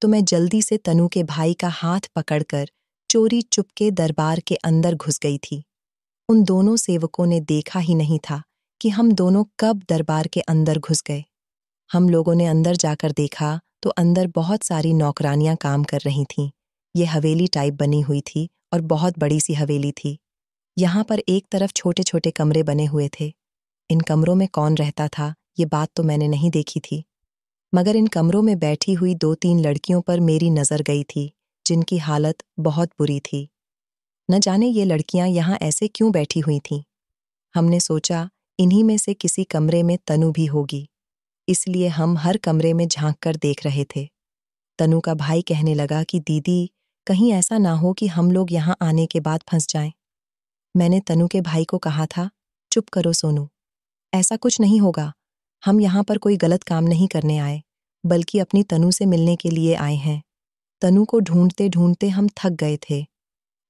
तो मैं जल्दी से तनु के भाई का हाथ पकड़कर चोरी चुपके दरबार के अंदर घुस गई थी। उन दोनों सेवकों ने देखा ही नहीं था कि हम दोनों कब दरबार के अंदर घुस गए। हम लोगों ने अंदर जाकर देखा तो अंदर बहुत सारी नौकरानियां काम कर रही थीं। ये हवेली टाइप बनी हुई थी और बहुत बड़ी सी हवेली थी। यहाँ पर एक तरफ छोटे छोटे कमरे बने हुए थे। इन कमरों में कौन रहता था, ये बात तो मैंने नहीं देखी थी, मगर इन कमरों में बैठी हुई 2-3 लड़कियों पर मेरी नज़र गई थी, जिनकी हालत बहुत बुरी थी। न जाने ये लड़कियां यहाँ ऐसे क्यों बैठी हुई थीं। हमने सोचा इन्हीं में से किसी कमरे में तनु भी होगी, इसलिए हम हर कमरे में झांक कर देख रहे थे। तनु का भाई कहने लगा कि दीदी, कहीं ऐसा ना हो कि हम लोग यहाँ आने के बाद फंस जाएं। मैंने तनु के भाई को कहा था, चुप करो सोनू, ऐसा कुछ नहीं होगा। हम यहाँ पर कोई गलत काम नहीं करने आए, बल्कि अपनी तनु से मिलने के लिए आए हैं। तनु को ढूंढते ढूंढते हम थक गए थे।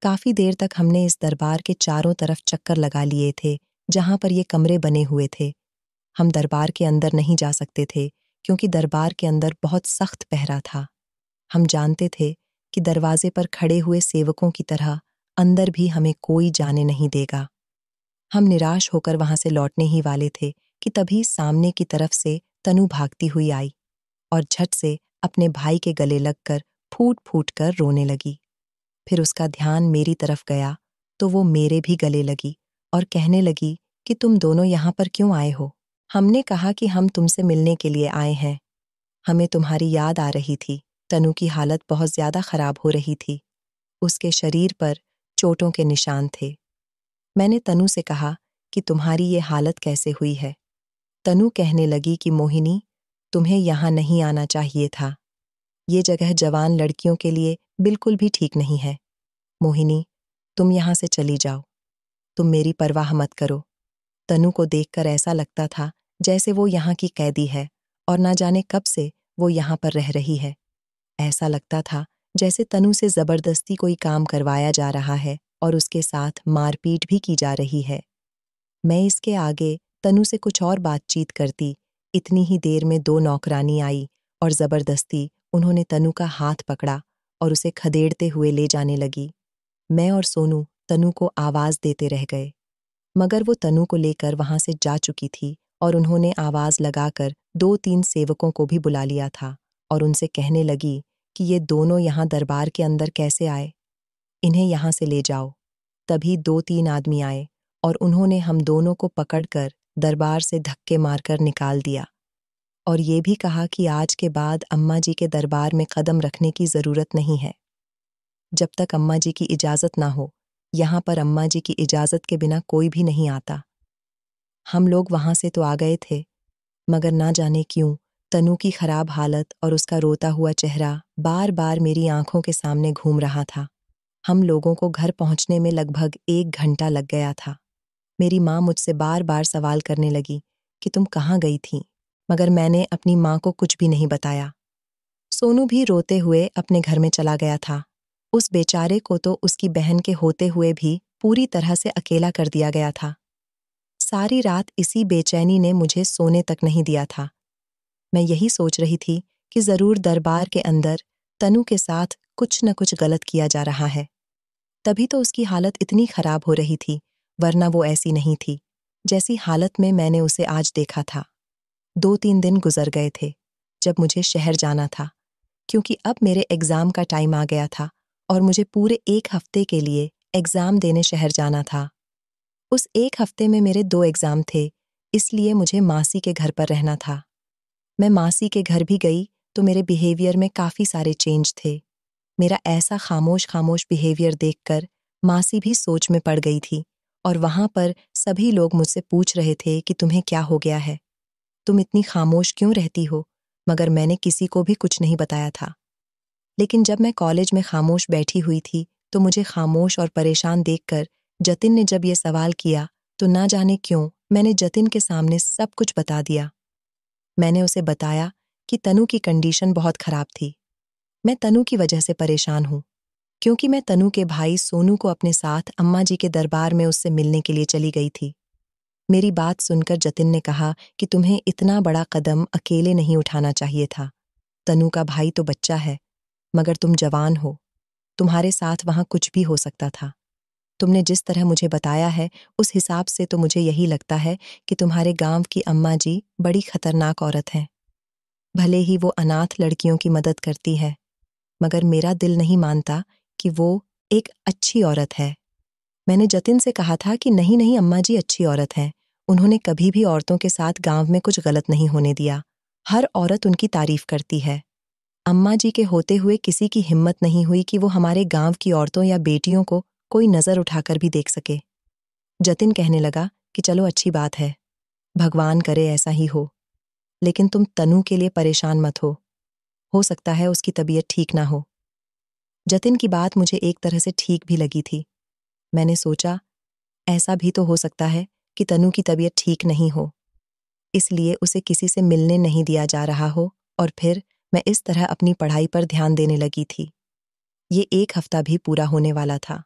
काफी देर तक हमने इस दरबार के चारों तरफ चक्कर लगा लिए थे, जहां पर ये कमरे बने हुए थे। हम दरबार के अंदर नहीं जा सकते थे, क्योंकि दरबार के अंदर बहुत सख्त पहरा था। हम जानते थे कि दरवाजे पर खड़े हुए सेवकों की तरह अंदर भी हमें कोई जाने नहीं देगा। हम निराश होकर वहां से लौटने ही वाले थे कि तभी सामने की तरफ से तनु भागती हुई आई और झट से अपने भाई के गले लगकर फूट फूट कर रोने लगी। फिर उसका ध्यान मेरी तरफ गया तो वो मेरे भी गले लगी और कहने लगी कि तुम दोनों यहाँ पर क्यों आए हो? हमने कहा कि हम तुमसे मिलने के लिए आए हैं। हमें तुम्हारी याद आ रही थी। तनु की हालत बहुत ज्यादा खराब हो रही थी। उसके शरीर पर चोटों के निशान थे। मैंने तनु से कहा कि तुम्हारी ये हालत कैसे हुई है? तनु कहने लगी कि मोहिनी, तुम्हें यहाँ नहीं आना चाहिए था। ये जगह जवान लड़कियों के लिए बिल्कुल भी ठीक नहीं है। मोहिनी, तुम यहाँ से चली जाओ। तुम मेरी परवाह मत करो। तनु को देखकर ऐसा लगता था जैसे वो यहाँ की कैदी है और ना जाने कब से वो यहाँ पर रह रही है। ऐसा लगता था जैसे तनु से जबरदस्ती कोई काम करवाया जा रहा है और उसके साथ मारपीट भी की जा रही है। मैं इसके आगे तनु से कुछ और बातचीत करती, इतनी ही देर में 2 नौकरानी आई और जबरदस्ती उन्होंने तनु का हाथ पकड़ा और उसे खदेड़ते हुए ले जाने लगी। मैं और सोनू तनु को आवाज देते रह गए, मगर वो तनु को लेकर वहां से जा चुकी थी और उन्होंने आवाज लगाकर 2-3 सेवकों को भी बुला लिया था और उनसे कहने लगी कि ये दोनों यहाँ दरबार के अंदर कैसे आए, इन्हें यहाँ से ले जाओ। तभी 2-3 आदमी आए और उन्होंने हम दोनों को पकड़कर दरबार से धक्के मारकर निकाल दिया और ये भी कहा कि आज के बाद अम्मा जी के दरबार में कदम रखने की जरूरत नहीं है। जब तक अम्मा जी की इजाजत ना हो, यहाँ पर अम्मा जी की इजाजत के बिना कोई भी नहीं आता। हम लोग वहां से तो आ गए थे, मगर ना जाने क्यों तनु की खराब हालत और उसका रोता हुआ चेहरा बार बार मेरी आंखों के सामने घूम रहा था। हम लोगों को घर पहुंचने में लगभग 1 घंटा लग गया था। मेरी माँ मुझसे बार बार सवाल करने लगी कि तुम कहाँ गई थी, मगर मैंने अपनी माँ को कुछ भी नहीं बताया। सोनू भी रोते हुए अपने घर में चला गया था। उस बेचारे को तो उसकी बहन के होते हुए भी पूरी तरह से अकेला कर दिया गया था। सारी रात इसी बेचैनी ने मुझे सोने तक नहीं दिया था। मैं यही सोच रही थी कि जरूर दरबार के अंदर तनु के साथ कुछ न कुछ गलत किया जा रहा है। तभी तो उसकी हालत इतनी खराब हो रही थी, वरना वो ऐसी नहीं थी जैसी हालत में मैंने उसे आज देखा था। 2-3 दिन गुजर गए थे जब मुझे शहर जाना था, क्योंकि अब मेरे एग्जाम का टाइम आ गया था और मुझे पूरे 1 हफ्ते के लिए एग्जाम देने शहर जाना था। उस 1 हफ्ते में मेरे 2 एग्जाम थे, इसलिए मुझे मासी के घर पर रहना था। मैं मासी के घर भी गई तो मेरे बिहेवियर में काफी सारे चेंज थे। मेरा ऐसा खामोश खामोश बिहेवियर देखकर मासी भी सोच में पड़ गई थी और वहां पर सभी लोग मुझसे पूछ रहे थे कि तुम्हें क्या हो गया है। तुम इतनी खामोश क्यों रहती हो? मगर मैंने किसी को भी कुछ नहीं बताया था। लेकिन जब मैं कॉलेज में खामोश बैठी हुई थी, तो मुझे खामोश और परेशान देखकर जतिन ने जब ये सवाल किया, तो ना जाने क्यों मैंने जतिन के सामने सब कुछ बता दिया। मैंने उसे बताया कि तनु की कंडीशन बहुत खराब थी। मैं तनु की वजह से परेशान हूँ, क्योंकि मैं तनु के भाई सोनू को अपने साथ अम्मा जी के दरबार में उससे मिलने के लिए चली गई थी। मेरी बात सुनकर जतिन ने कहा कि तुम्हें इतना बड़ा कदम अकेले नहीं उठाना चाहिए था। तनु का भाई तो बच्चा है, मगर तुम जवान हो, तुम्हारे साथ वहां कुछ भी हो सकता था। तुमने जिस तरह मुझे बताया है, उस हिसाब से तो मुझे यही लगता है कि तुम्हारे गांव की अम्मा जी बड़ी खतरनाक औरत हैं। भले ही वो अनाथ लड़कियों की मदद करती है, मगर मेरा दिल नहीं मानता कि वो एक अच्छी औरत है। मैंने जतिन से कहा था कि नहीं नहीं अम्मा जी अच्छी औरत हैं। उन्होंने कभी भी औरतों के साथ गांव में कुछ गलत नहीं होने दिया। हर औरत उनकी तारीफ करती है। अम्मा जी के होते हुए किसी की हिम्मत नहीं हुई कि वो हमारे गांव की औरतों या बेटियों को कोई नजर उठाकर भी देख सके। जतिन कहने लगा कि चलो अच्छी बात है, भगवान करे ऐसा ही हो, लेकिन तुम तनु के लिए परेशान मत हो सकता है उसकी तबीयत ठीक ना हो। जतिन की बात मुझे एक तरह से ठीक भी लगी थी। मैंने सोचा ऐसा भी तो हो सकता है कि तनु की तबीयत ठीक नहीं हो, इसलिए उसे किसी से मिलने नहीं दिया जा रहा हो, और फिर मैं इस तरह अपनी पढ़ाई पर ध्यान देने लगी थी। ये 1 हफ्ता भी पूरा होने वाला था।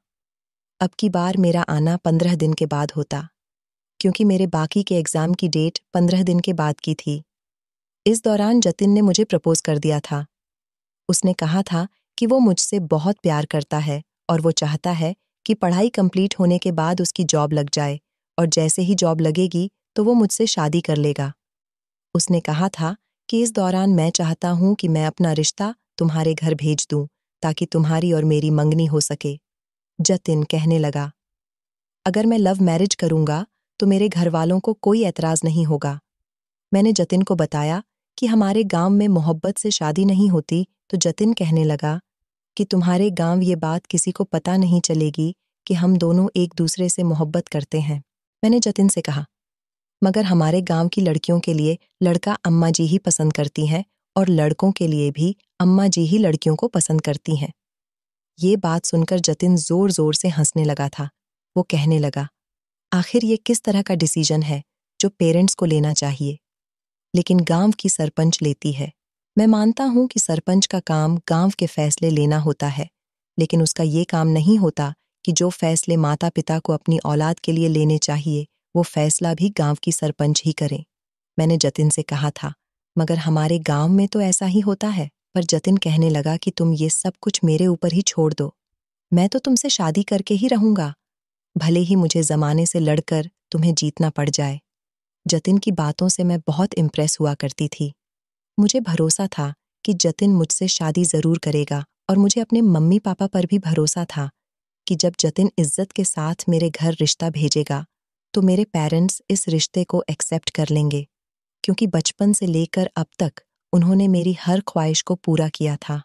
अब की बार मेरा आना 15 दिन के बाद होता, क्योंकि मेरे बाकी के एग्जाम की डेट 15 दिन के बाद की थी। इस दौरान जतिन ने मुझे प्रपोज कर दिया था। उसने कहा था कि वो मुझसे बहुत प्यार करता है और वो चाहता है कि पढ़ाई कंप्लीट होने के बाद उसकी जॉब लग जाए, और जैसे ही जॉब लगेगी तो वो मुझसे शादी कर लेगा। उसने कहा था कि इस दौरान मैं चाहता हूं कि मैं अपना रिश्ता तुम्हारे घर भेज दूं, ताकि तुम्हारी और मेरी मंगनी हो सके। जतिन कहने लगा, अगर मैं लव मैरिज करूंगा तो मेरे घर वालों को कोई एतराज नहीं होगा। मैंने जतिन को बताया कि हमारे गांव में मोहब्बत से शादी नहीं होती, तो जतिन कहने लगा कि तुम्हारे गांव ये बात किसी को पता नहीं चलेगी कि हम दोनों एक दूसरे से मोहब्बत करते हैं। मैंने जतिन से कहा, मगर हमारे गांव की लड़कियों के लिए लड़का अम्मा जी ही पसंद करती हैं, और लड़कों के लिए भी अम्मा जी ही लड़कियों को पसंद करती हैं। ये बात सुनकर जतिन जोर जोर से हंसने लगा था। वो कहने लगा, आखिर ये किस तरह का डिसीजन है जो पेरेंट्स को लेना चाहिए, लेकिन गांव की सरपंच लेती है। मैं मानता हूं कि सरपंच का काम गांव के फैसले लेना होता है, लेकिन उसका ये काम नहीं होता कि जो फैसले माता पिता को अपनी औलाद के लिए लेने चाहिए, वो फैसला भी गांव की सरपंच ही करें। मैंने जतिन से कहा था, मगर हमारे गांव में तो ऐसा ही होता है। पर जतिन कहने लगा कि तुम ये सब कुछ मेरे ऊपर ही छोड़ दो, मैं तो तुमसे शादी करके ही रहूंगा, भले ही मुझे जमाने से लड़कर तुम्हें जीतना पड़ जाए। जतिन की बातों से मैं बहुत इम्प्रेस हुआ करती थी। मुझे भरोसा था कि जतिन मुझसे शादी जरूर करेगा, और मुझे अपने मम्मी पापा पर भी भरोसा था कि जब जतिन इज्जत के साथ मेरे घर रिश्ता भेजेगा, तो मेरे पेरेंट्स इस रिश्ते को एक्सेप्ट कर लेंगे, क्योंकि बचपन से लेकर अब तक उन्होंने मेरी हर ख्वाहिश को पूरा किया था।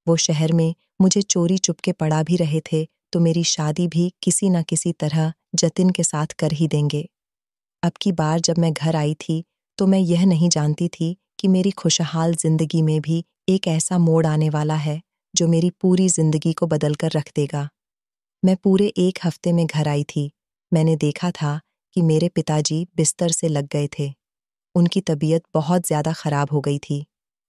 वो शहर में मुझे चोरी चुपके पड़ा भी रहे थे, तो मेरी शादी भी किसी न किसी तरह जतिन के साथ कर ही देंगे। अब की बार जब मैं घर आई थी, तो मैं यह नहीं जानती थी कि मेरी खुशहाल जिंदगी में भी एक ऐसा मोड़ आने वाला है जो मेरी पूरी जिंदगी को बदल कर रख देगा। मैं पूरे 1 हफ्ते में घर आई थी। मैंने देखा था कि मेरे पिताजी बिस्तर से लग गए थे। उनकी तबीयत बहुत ज्यादा खराब हो गई थी।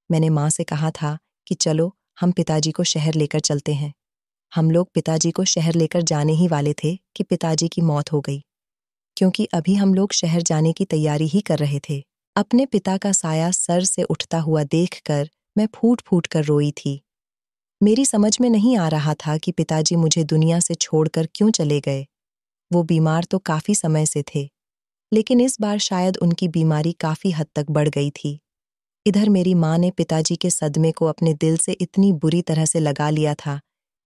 मैंने माँ से कहा था कि चलो हम पिताजी को शहर लेकर चलते हैं। हम लोग पिताजी को शहर लेकर जाने ही वाले थे कि पिताजी की मौत हो गई, क्योंकि अभी हम लोग शहर जाने की तैयारी ही कर रहे थे। अपने पिता का साया सर से उठता हुआ देखकर मैं फूट फूट कर रोई थी। मेरी समझ में नहीं आ रहा था कि पिताजी मुझे दुनिया से छोड़कर क्यों चले गए। वो बीमार तो काफी समय से थे, लेकिन इस बार शायद उनकी बीमारी काफी हद तक बढ़ गई थी। इधर मेरी माँ ने पिताजी के सदमे को अपने दिल से इतनी बुरी तरह से लगा लिया था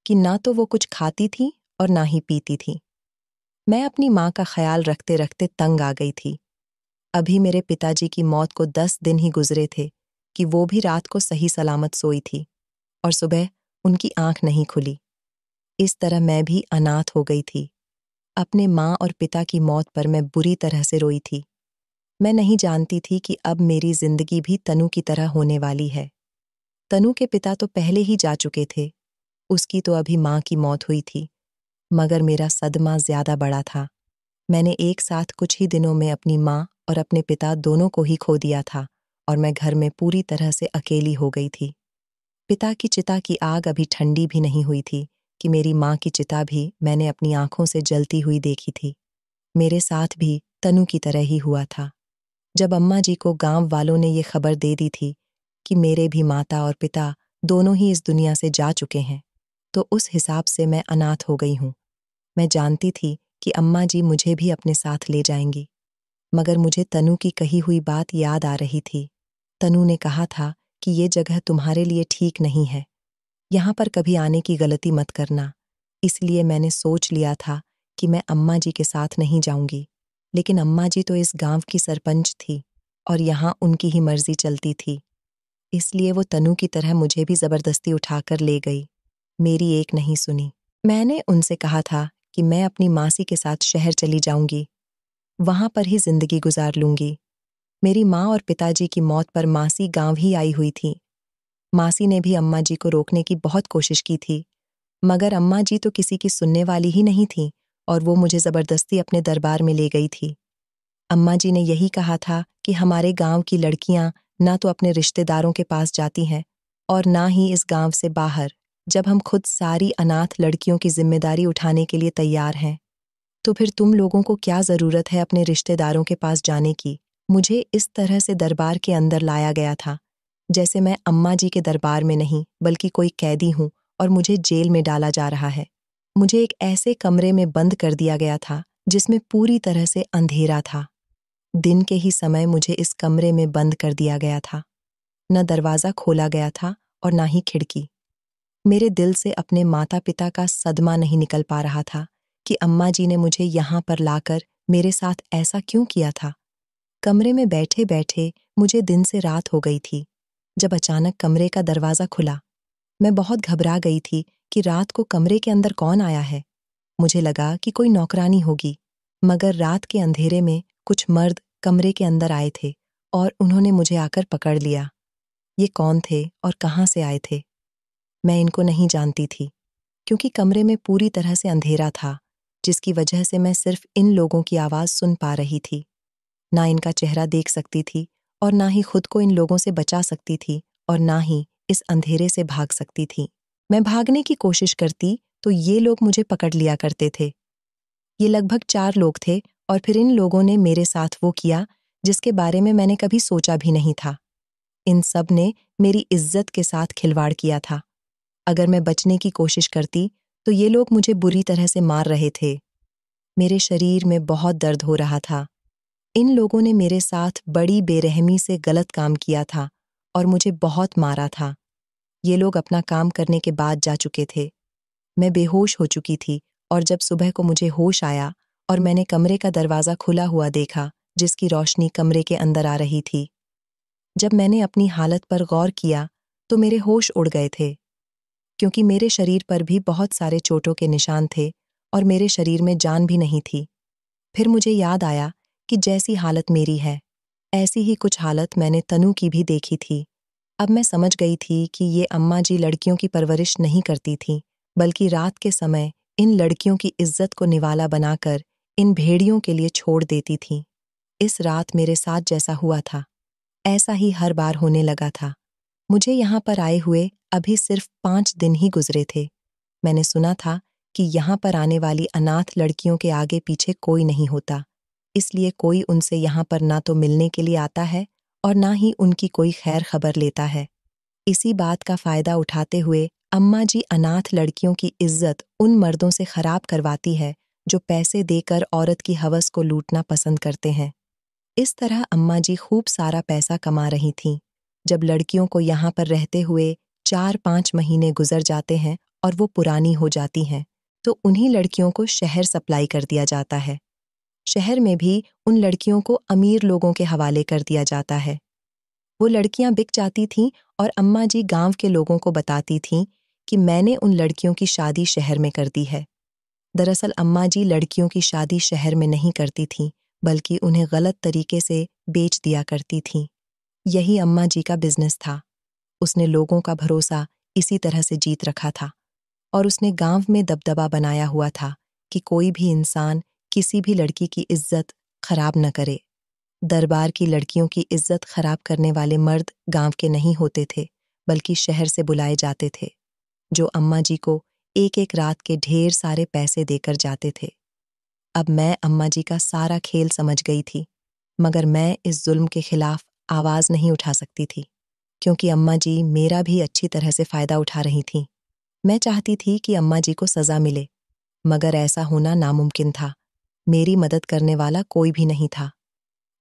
कि ना तो वो कुछ खाती थी और ना ही पीती थी। मैं अपनी माँ का ख्याल रखते रखते तंग आ गई थी। अभी मेरे पिताजी की मौत को 10 दिन ही गुजरे थे कि वो भी रात को सही सलामत सोई थी, और सुबह उनकी आंख नहीं खुली। इस तरह मैं भी अनाथ हो गई थी। अपने माँ और पिता की मौत पर मैं बुरी तरह से रोई थी। मैं नहीं जानती थी कि अब मेरी जिंदगी भी तनु की तरह होने वाली है। तनु के पिता तो पहले ही जा चुके थे, उसकी तो अभी माँ की मौत हुई थी, मगर मेरा सदमा ज्यादा बड़ा था। मैंने एक साथ कुछ ही दिनों में अपनी माँ और अपने पिता दोनों को ही खो दिया था और मैं घर में पूरी तरह से अकेली हो गई थी। पिता की चिता की आग अभी ठंडी भी नहीं हुई थी कि मेरी माँ की चिता भी मैंने अपनी आंखों से जलती हुई देखी थी। मेरे साथ भी तनु की तरह ही हुआ था। जब अम्मा जी को गांव वालों ने ये खबर दे दी थी कि मेरे भी माता और पिता दोनों ही इस दुनिया से जा चुके हैं, तो उस हिसाब से मैं अनाथ हो गई हूँ। मैं जानती थी कि अम्मा जी मुझे भी अपने साथ ले जाएंगी, मगर मुझे तनु की कही हुई बात याद आ रही थी। तनु ने कहा था कि ये जगह तुम्हारे लिए ठीक नहीं है, यहाँ पर कभी आने की गलती मत करना। इसलिए मैंने सोच लिया था कि मैं अम्मा जी के साथ नहीं जाऊंगी, लेकिन अम्मा जी तो इस गांव की सरपंच थी और यहाँ उनकी ही मर्जी चलती थी। इसलिए वो तनु की तरह मुझे भी जबरदस्ती उठाकर ले गई। मेरी एक नहीं सुनी। मैंने उनसे कहा था कि मैं अपनी मासी के साथ शहर चली जाऊंगी, वहां पर ही जिंदगी गुजार लूंगी। मेरी माँ और पिताजी की मौत पर मासी गांव ही आई हुई थी। मासी ने भी अम्मा जी को रोकने की बहुत कोशिश की थी, मगर अम्मा जी तो किसी की सुनने वाली ही नहीं थी और वो मुझे जबरदस्ती अपने दरबार में ले गई थी। अम्मा जी ने यही कहा था कि हमारे गांव की लड़कियां ना तो अपने रिश्तेदारों के पास जाती हैं और ना ही इस गांव से बाहर। जब हम खुद सारी अनाथ लड़कियों की जिम्मेदारी उठाने के लिए तैयार हैं, तो फिर तुम लोगों को क्या जरूरत है अपने रिश्तेदारों के पास जाने की। मुझे इस तरह से दरबार के अंदर लाया गया था जैसे मैं अम्मा जी के दरबार में नहीं बल्कि कोई कैदी हूं और मुझे जेल में डाला जा रहा है। मुझे एक ऐसे कमरे में बंद कर दिया गया था जिसमें पूरी तरह से अंधेरा था। दिन के ही समय मुझे इस कमरे में बंद कर दिया गया था। न दरवाजा खोला गया था और ना ही खिड़की। मेरे दिल से अपने माता पिता का सदमा नहीं निकल पा रहा था कि अम्मा जी ने मुझे यहाँ पर लाकर मेरे साथ ऐसा क्यों किया था। कमरे में बैठे बैठे मुझे दिन से रात हो गई थी। जब अचानक कमरे का दरवाजा खुला, मैं बहुत घबरा गई थी कि रात को कमरे के अंदर कौन आया है। मुझे लगा कि कोई नौकरानी होगी, मगर रात के अंधेरे में कुछ मर्द कमरे के अंदर आए थे और उन्होंने मुझे आकर पकड़ लिया। ये कौन थे और कहाँ से आए थे? मैं इनको नहीं जानती थी, क्योंकि कमरे में पूरी तरह से अंधेरा था, जिसकी वजह से मैं सिर्फ इन लोगों की आवाज़ सुन पा रही थी। ना इनका चेहरा देख सकती थी और ना ही खुद को इन लोगों से बचा सकती थी और ना ही इस अंधेरे से भाग सकती थी। मैं भागने की कोशिश करती तो ये लोग मुझे पकड़ लिया करते थे। ये लगभग 4 लोग थे और फिर इन लोगों ने मेरे साथ वो किया जिसके बारे में मैंने कभी सोचा भी नहीं था। इन सब ने मेरी इज्जत के साथ खिलवाड़ किया था। अगर मैं बचने की कोशिश करती तो ये लोग मुझे बुरी तरह से मार रहे थे। मेरे शरीर में बहुत दर्द हो रहा था। इन लोगों ने मेरे साथ बड़ी बेरहमी से गलत काम किया था और मुझे बहुत मारा था। ये लोग अपना काम करने के बाद जा चुके थे। मैं बेहोश हो चुकी थी और जब सुबह को मुझे होश आया और मैंने कमरे का दरवाज़ा खुला हुआ देखा, जिसकी रोशनी कमरे के अंदर आ रही थी। जब मैंने अपनी हालत पर गौर किया तो मेरे होश उड़ गए थे, क्योंकि मेरे शरीर पर भी बहुत सारे चोटों के निशान थे और मेरे शरीर में जान भी नहीं थी। फिर मुझे याद आया कि जैसी हालत मेरी है, ऐसी ही कुछ हालत मैंने तनु की भी देखी थी। अब मैं समझ गई थी कि ये अम्मा जी लड़कियों की परवरिश नहीं करती थीं, बल्कि रात के समय इन लड़कियों की इज्जत को निवाला बनाकर इन भेड़ियों के लिए छोड़ देती थीं। इस रात मेरे साथ जैसा हुआ था, ऐसा ही हर बार होने लगा था। मुझे यहाँ पर आए हुए अभी सिर्फ 5 दिन ही गुजरे थे। मैंने सुना था कि यहाँ पर आने वाली अनाथ लड़कियों के आगे पीछे कोई नहीं होता, इसलिए कोई उनसे यहाँ पर ना तो मिलने के लिए आता है और ना ही उनकी कोई खैर खबर लेता है। इसी बात का फायदा उठाते हुए अम्मा जी अनाथ लड़कियों की इज्जत उन मर्दों से खराब करवाती है जो पैसे देकर औरत की हवस को लूटना पसंद करते हैं। इस तरह अम्मा जी खूब सारा पैसा कमा रही थीं। जब लड़कियों को यहाँ पर रहते हुए 4-5 महीने गुजर जाते हैं और वो पुरानी हो जाती हैं, तो उन्हीं लड़कियों को शहर सप्लाई कर दिया जाता है। शहर में भी उन लड़कियों को अमीर लोगों के हवाले कर दिया जाता है। वो लड़कियां बिक जाती थीं और अम्मा जी गांव के लोगों को बताती थीं कि मैंने उन लड़कियों की शादी शहर में कर दी है। दरअसल अम्मा जी लड़कियों की शादी शहर में नहीं करती थीं, बल्कि उन्हें गलत तरीके से बेच दिया करती थीं। यही अम्मा जी का बिजनेस था। उसने लोगों का भरोसा इसी तरह से जीत रखा था और उसने गांव में दबदबा बनाया हुआ था कि कोई भी इंसान किसी भी लड़की की इज्जत खराब न करे। दरबार की लड़कियों की इज्जत खराब करने वाले मर्द गांव के नहीं होते थे, बल्कि शहर से बुलाए जाते थे, जो अम्मा जी को एक एक रात के ढेर सारे पैसे देकर जाते थे। अब मैं अम्मा जी का सारा खेल समझ गई थी, मगर मैं इस जुल्म के खिलाफ आवाज नहीं उठा सकती थी, क्योंकि अम्मा जी मेरा भी अच्छी तरह से फायदा उठा रही थीं। मैं चाहती थी कि अम्मा जी को सजा मिले, मगर ऐसा होना नामुमकिन था। मेरी मदद करने वाला कोई भी नहीं था।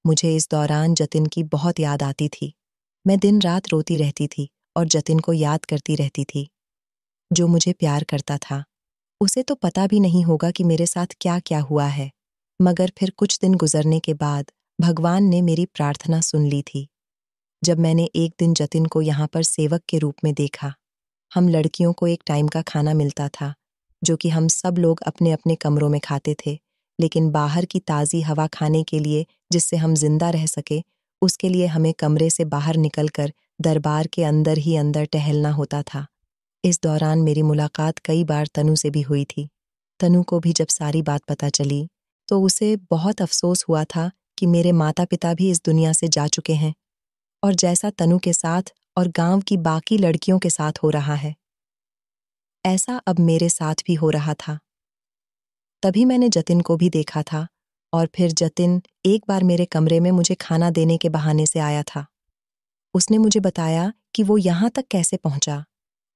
मुझे इस दौरान जतिन की बहुत याद आती थी। मैं दिन रात रोती रहती थी और जतिन को याद करती रहती थी, जो मुझे प्यार करता था। उसे तो पता भी नहीं होगा कि मेरे साथ क्या क्या हुआ है, मगर फिर कुछ दिन गुजरने के बाद भगवान ने मेरी प्रार्थना सुन ली थी। जब मैंने एक दिन जतिन को यहाँ पर सेवक के रूप में देखा। हम लड़कियों को एक टाइम का खाना मिलता था, जो कि हम सब लोग अपने अपने कमरों में खाते थे, लेकिन बाहर की ताज़ी हवा खाने के लिए, जिससे हम जिंदा रह सके, उसके लिए हमें कमरे से बाहर निकलकर दरबार के अंदर ही अंदर टहलना होता था। इस दौरान मेरी मुलाकात कई बार तनु से भी हुई थी। तनु को भी जब सारी बात पता चली, तो उसे बहुत अफसोस हुआ था कि मेरे माता पिता भी इस दुनिया से जा चुके हैं, और जैसा तनु के साथ और गांव की बाकी लड़कियों के साथ हो रहा है, ऐसा अब मेरे साथ भी हो रहा था। तभी मैंने जतिन को भी देखा था, और फिर जतिन एक बार मेरे कमरे में मुझे खाना देने के बहाने से आया था। उसने मुझे बताया कि वो यहाँ तक कैसे पहुंचा।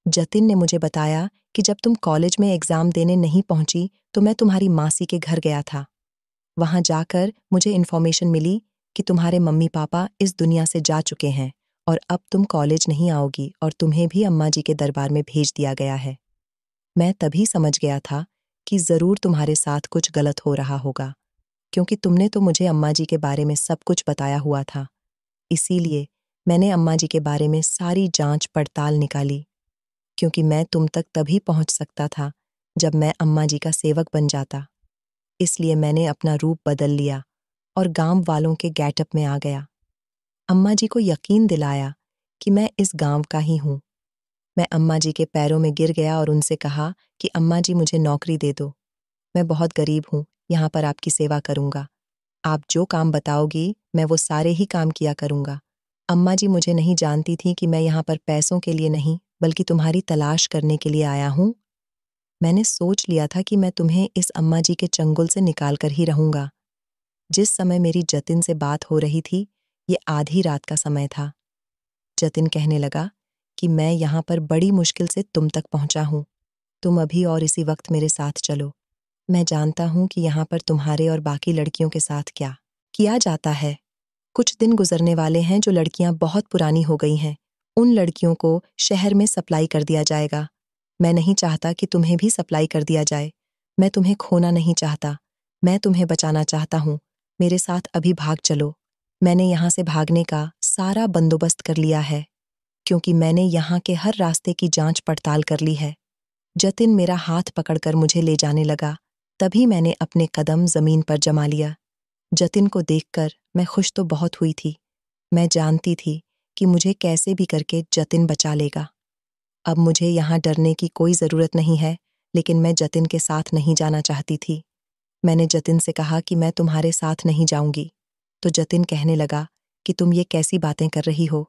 जतिन ने मुझे बताया कि जब तुम कॉलेज में एग्जाम देने नहीं पहुंची, तो मैं तुम्हारी मासी के घर गया था। वहां जाकर मुझे इन्फॉर्मेशन मिली कि तुम्हारे मम्मी पापा इस दुनिया से जा चुके हैं और अब तुम कॉलेज नहीं आओगी और तुम्हें भी अम्मा जी के दरबार में भेज दिया गया है। मैं तभी समझ गया था कि जरूर तुम्हारे साथ कुछ गलत हो रहा होगा, क्योंकि तुमने तो मुझे अम्मा जी के बारे में सब कुछ बताया हुआ था। इसीलिए मैंने अम्मा जी के बारे में सारी जांच पड़ताल निकाली, क्योंकि मैं तुम तक तभी पहुंच सकता था जब मैं अम्मा जी का सेवक बन जाता। इसलिए मैंने अपना रूप बदल लिया और गांव वालों के गेटअप में आ गया। अम्मा जी को यकीन दिलाया कि मैं इस गांव का ही हूं। मैं अम्मा जी के पैरों में गिर गया और उनसे कहा कि अम्मा जी मुझे नौकरी दे दो। मैं बहुत गरीब हूं, यहाँ पर आपकी सेवा करूंगा। आप जो काम बताओगी मैं वो सारे ही काम किया करूंगा। अम्मा जी मुझे नहीं जानती थी कि मैं यहाँ पर पैसों के लिए नहीं, बल्कि तुम्हारी तलाश करने के लिए आया हूं। मैंने सोच लिया था कि मैं तुम्हें इस अम्मा जी के चंगुल से निकाल कर ही रहूंगा। जिस समय मेरी जतिन से बात हो रही थी, ये आधी रात का समय था। जतिन कहने लगा कि मैं यहाँ पर बड़ी मुश्किल से तुम तक पहुंचा हूं। तुम अभी और इसी वक्त मेरे साथ चलो। मैं जानता हूं कि यहाँ पर तुम्हारे और बाकी लड़कियों के साथ क्या किया जाता है। कुछ दिन गुजरने वाले हैं जो लड़कियां बहुत पुरानी हो गई हैं, उन लड़कियों को शहर में सप्लाई कर दिया जाएगा। मैं नहीं चाहता कि तुम्हें भी सप्लाई कर दिया जाए। मैं तुम्हें खोना नहीं चाहता, मैं तुम्हें बचाना चाहता हूँ। मेरे साथ अभी भाग चलो। मैंने यहाँ से भागने का सारा बंदोबस्त कर लिया है, क्योंकि मैंने यहाँ के हर रास्ते की जांच पड़ताल कर ली है। जतिन मेरा हाथ पकड़कर मुझे ले जाने लगा, तभी मैंने अपने कदम जमीन पर जमा लिया। जतिन को देखकर मैं खुश तो बहुत हुई थी। मैं जानती थी कि मुझे कैसे भी करके जतिन बचा लेगा। अब मुझे यहाँ डरने की कोई ज़रूरत नहीं है, लेकिन मैं जतिन के साथ नहीं जाना चाहती थी। मैंने जतिन से कहा कि मैं तुम्हारे साथ नहीं जाऊंगी। तो जतिन कहने लगा कि तुम ये कैसी बातें कर रही हो?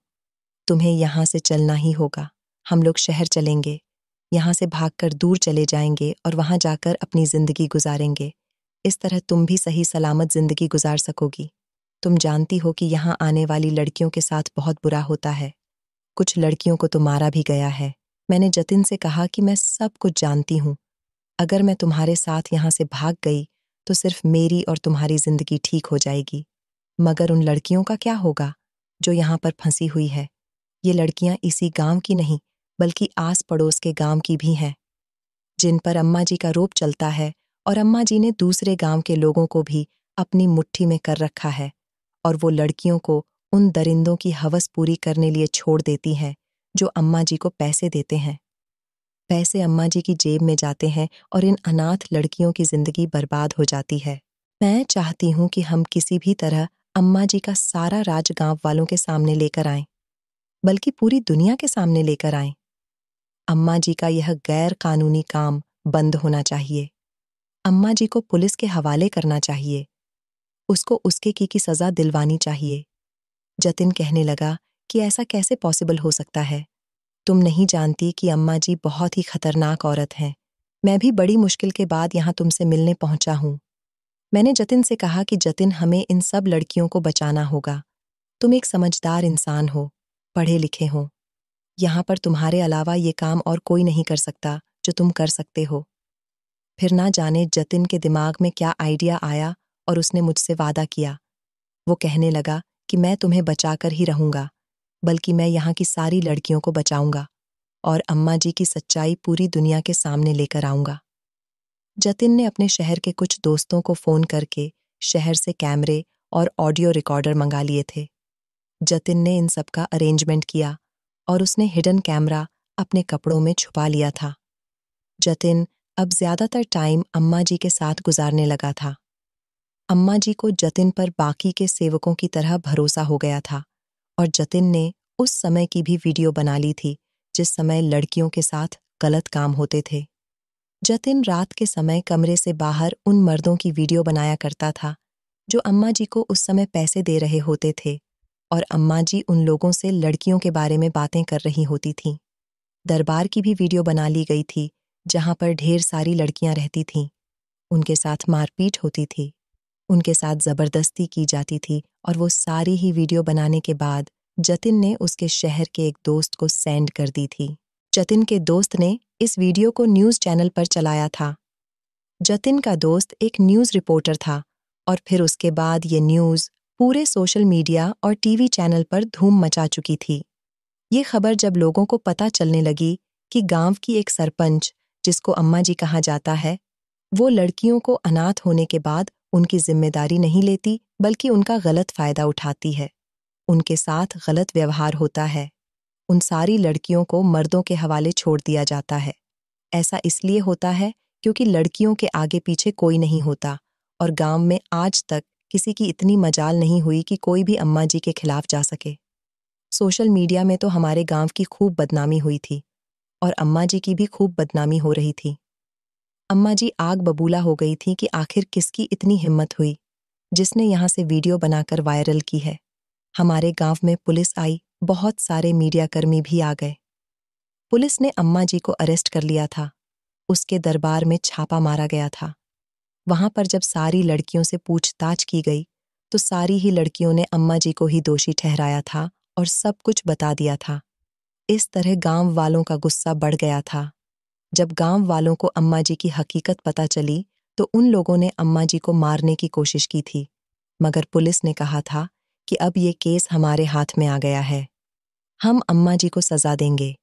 तुम्हें यहाँ से चलना ही होगा। हम लोग शहर चलेंगे, यहाँ से भागकर दूर चले जाएंगे और वहाँ जाकर अपनी ज़िंदगी गुजारेंगे। इस तरह तुम भी सही सलामत ज़िंदगी गुजार सकोगी। तुम जानती हो कि यहाँ आने वाली लड़कियों के साथ बहुत बुरा होता है। कुछ लड़कियों को तो मारा भी गया है। मैंने जतिन से कहा कि मैं सब कुछ जानती हूँ। अगर मैं तुम्हारे साथ यहाँ से भाग गई, तो सिर्फ मेरी और तुम्हारी ज़िंदगी ठीक हो जाएगी। मगर उन लड़कियों का क्या होगा, जो यहाँ पर फंसी हुई है? ये लड़कियां इसी गांव की नहीं, बल्कि आस पड़ोस के गांव की भी हैं, जिन पर अम्मा जी का रोब चलता है, और अम्मा जी ने दूसरे गांव के लोगों को भी अपनी मुट्ठी में कर रखा है, और वो लड़कियों को उन दरिंदों की हवस पूरी करने लिए छोड़ देती हैं, जो अम्मा जी को पैसे देते हैं। पैसे अम्मा जी की जेब में जाते हैं और इन अनाथ लड़कियों की जिंदगी बर्बाद हो जाती है। मैं चाहती हूँ कि हम किसी भी तरह अम्मा जी का सारा राज गांव वालों के सामने लेकर आएं, बल्कि पूरी दुनिया के सामने लेकर आएं। अम्मा जी का यह गैर कानूनी काम बंद होना चाहिए। अम्मा जी को पुलिस के हवाले करना चाहिए। उसको उसके की सजा दिलवानी चाहिए। जतिन कहने लगा कि ऐसा कैसे पॉसिबल हो सकता है? तुम नहीं जानती कि अम्मा जी बहुत ही खतरनाक औरत हैं। मैं भी बड़ी मुश्किल के बाद यहाँ तुमसे मिलने पहुंचा हूँ। मैंने जतिन से कहा कि जतिन, हमें इन सब लड़कियों को बचाना होगा। तुम एक समझदार इंसान हो, पढ़े लिखे हो। यहाँ पर तुम्हारे अलावा ये काम और कोई नहीं कर सकता जो तुम कर सकते हो। फिर ना जाने जतिन के दिमाग में क्या आइडिया आया और उसने मुझसे वादा किया। वो कहने लगा कि मैं तुम्हें बचाकर ही रहूंगा, बल्कि मैं यहाँ की सारी लड़कियों को बचाऊंगा और अम्मा जी की सच्चाई पूरी दुनिया के सामने लेकर आऊंगा। जतिन ने अपने शहर के कुछ दोस्तों को फोन करके शहर से कैमरे और ऑडियो रिकॉर्डर मंगा लिए थे। जतिन ने इन सब का अरेंजमेंट किया और उसने हिडन कैमरा अपने कपड़ों में छुपा लिया था। जतिन अब ज्यादातर टाइम अम्मा जी के साथ गुजारने लगा था। अम्मा जी को जतिन पर बाकी के सेवकों की तरह भरोसा हो गया था और जतिन ने उस समय की भी वीडियो बना ली थी जिस समय लड़कियों के साथ गलत काम होते थे। जतिन रात के समय कमरे से बाहर उन मर्दों की वीडियो बनाया करता था जो अम्मा जी को उस समय पैसे दे रहे होते थे और अम्मा जी उन लोगों से लड़कियों के बारे में बातें कर रही होती थीं। दरबार की भी वीडियो बना ली गई थी जहां पर ढेर सारी लड़कियां रहती थीं। उनके साथ मारपीट होती थी, उनके साथ जबरदस्ती की जाती थी और वो सारी ही वीडियो बनाने के बाद जतिन ने उसके शहर के एक दोस्त को सेंड कर दी थी। जतिन के दोस्त ने इस वीडियो को न्यूज़ चैनल पर चलाया था। जतिन का दोस्त एक न्यूज़ रिपोर्टर था और फिर उसके बाद ये न्यूज़ पूरे सोशल मीडिया और टीवी चैनल पर धूम मचा चुकी थी। ये खबर जब लोगों को पता चलने लगी कि गांव की एक सरपंच, जिसको अम्मा जी कहा जाता है, वो लड़कियों को अनाथ होने के बाद उनकी जिम्मेदारी नहीं लेती बल्कि उनका गलत फायदा उठाती है, उनके साथ गलत व्यवहार होता है, उन सारी लड़कियों को मर्दों के हवाले छोड़ दिया जाता है। ऐसा इसलिए होता है क्योंकि लड़कियों के आगे पीछे कोई नहीं होता और गांव में आज तक किसी की इतनी मजाल नहीं हुई कि कोई भी अम्मा जी के खिलाफ जा सके। सोशल मीडिया में तो हमारे गांव की खूब बदनामी हुई थी और अम्मा जी की भी खूब बदनामी हो रही थी। अम्मा जी आग बबूला हो गई थी कि आखिर किसकी इतनी हिम्मत हुई जिसने यहाँ से वीडियो बनाकर वायरल की है। हमारे गांव में पुलिस आई, बहुत सारे मीडियाकर्मी भी आ गए। पुलिस ने अम्मा जी को अरेस्ट कर लिया था। उसके दरबार में छापा मारा गया था। वहां पर जब सारी लड़कियों से पूछताछ की गई तो सारी ही लड़कियों ने अम्मा जी को ही दोषी ठहराया था और सब कुछ बता दिया था। इस तरह गांव वालों का गुस्सा बढ़ गया था। जब गांव वालों को अम्मा जी की हकीकत पता चली तो उन लोगों ने अम्मा जी को मारने की कोशिश की थी, मगर पुलिस ने कहा था कि अब ये केस हमारे हाथ में आ गया है, हम अम्मा जी को सजा देंगे।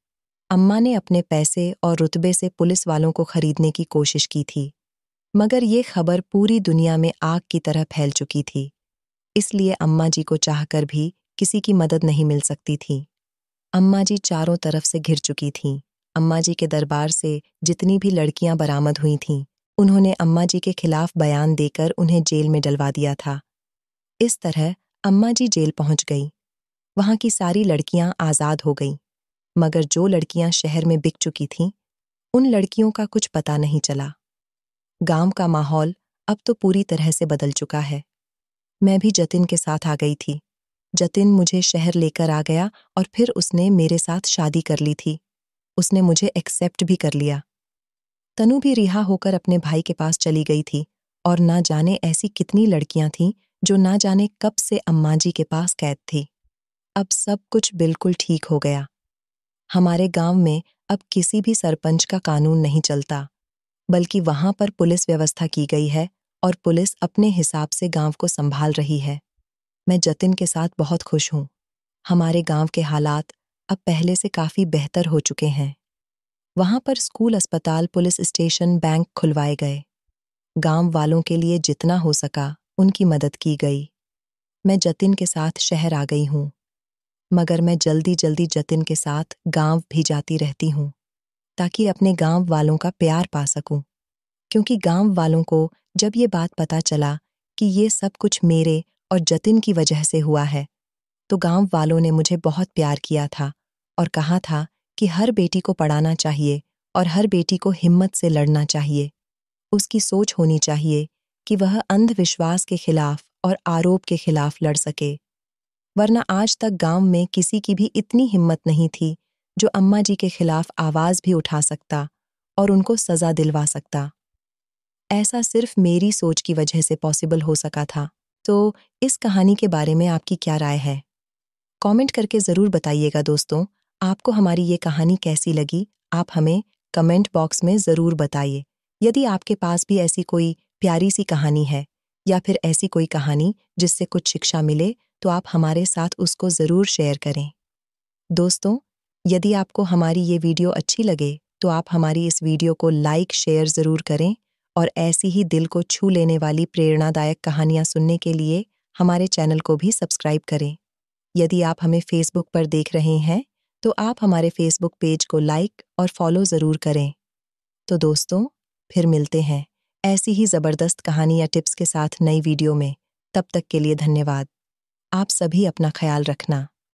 अम्मा ने अपने पैसे और रुतबे से पुलिस वालों को खरीदने की कोशिश की थी, मगर ये खबर पूरी दुनिया में आग की तरह फैल चुकी थी, इसलिए अम्मा जी को चाहकर भी किसी की मदद नहीं मिल सकती थी। अम्मा जी चारों तरफ से घिर चुकी थीं। अम्मा जी के दरबार से जितनी भी लड़कियां बरामद हुई थीं, उन्होंने अम्मा जी के खिलाफ बयान देकर उन्हें जेल में डलवा दिया था। इस तरह अम्मा जी जेल पहुंच गई। वहां की सारी लड़कियां आज़ाद हो गईं, मगर जो लड़कियां शहर में बिक चुकी थीं, उन लड़कियों का कुछ पता नहीं चला। गांव का माहौल अब तो पूरी तरह से बदल चुका है। मैं भी जतिन के साथ आ गई थी। जतिन मुझे शहर लेकर आ गया और फिर उसने मेरे साथ शादी कर ली थी। उसने मुझे एक्सेप्ट भी कर लिया। तनु भी रिहा होकर अपने भाई के पास चली गई थी और ना जाने ऐसी कितनी लड़कियां थीं जो ना जाने कब से अम्मा जी के पास कैद थी। अब सब कुछ बिल्कुल ठीक हो गया। हमारे गांव में अब किसी भी सरपंच का कानून नहीं चलता, बल्कि वहां पर पुलिस व्यवस्था की गई है और पुलिस अपने हिसाब से गांव को संभाल रही है। मैं जतिन के साथ बहुत खुश हूं। हमारे गांव के हालात अब पहले से काफी बेहतर हो चुके हैं। वहां पर स्कूल, अस्पताल, पुलिस स्टेशन, बैंक खुलवाए गए। गांव वालों के लिए जितना हो सका उनकी मदद की गई। मैं जतिन के साथ शहर आ गई हूं, मगर मैं जल्दी जल्दी जतिन के साथ गांव भी जाती रहती हूं ताकि अपने गांव वालों का प्यार पा सकूं, क्योंकि गांव वालों को जब ये बात पता चला कि ये सब कुछ मेरे और जतिन की वजह से हुआ है, तो गांव वालों ने मुझे बहुत प्यार किया था और कहा था कि हर बेटी को पढ़ाना चाहिए और हर बेटी को हिम्मत से लड़ना चाहिए। उसकी सोच होनी चाहिए कि वह अंधविश्वास के खिलाफ और आरोप के खिलाफ लड़ सके, वरना आज तक गांव में किसी की भी इतनी हिम्मत नहीं थी जो अम्मा जी के खिलाफ आवाज भी उठा सकता और उनको सजा दिलवा सकता। ऐसा सिर्फ मेरी सोच की वजह से पॉसिबल हो सका था। तो इस कहानी के बारे में आपकी क्या राय है? कमेंट करके ज़रूर बताइएगा दोस्तों, आपको हमारी ये कहानी कैसी लगी? आप हमें कमेंट बॉक्स में ज़रूर बताइए। यदि आपके पास भी ऐसी कोई प्यारी सी कहानी है या फिर ऐसी कोई कहानी जिससे कुछ शिक्षा मिले, तो आप हमारे साथ उसको ज़रूर शेयर करें। दोस्तों, यदि आपको हमारी ये वीडियो अच्छी लगे, तो आप हमारी इस वीडियो को लाइक शेयर ज़रूर करें और ऐसी ही दिल को छू लेने वाली प्रेरणादायक कहानियाँ सुनने के लिए हमारे चैनल को भी सब्सक्राइब करें। यदि आप हमें फेसबुक पर देख रहे हैं, तो आप हमारे फेसबुक पेज को लाइक और फॉलो ज़रूर करें। तो दोस्तों, फिर मिलते हैं ऐसी ही ज़बरदस्त कहानी या टिप्स के साथ नई वीडियो में। तब तक के लिए धन्यवाद। आप सभी अपना ख्याल रखना।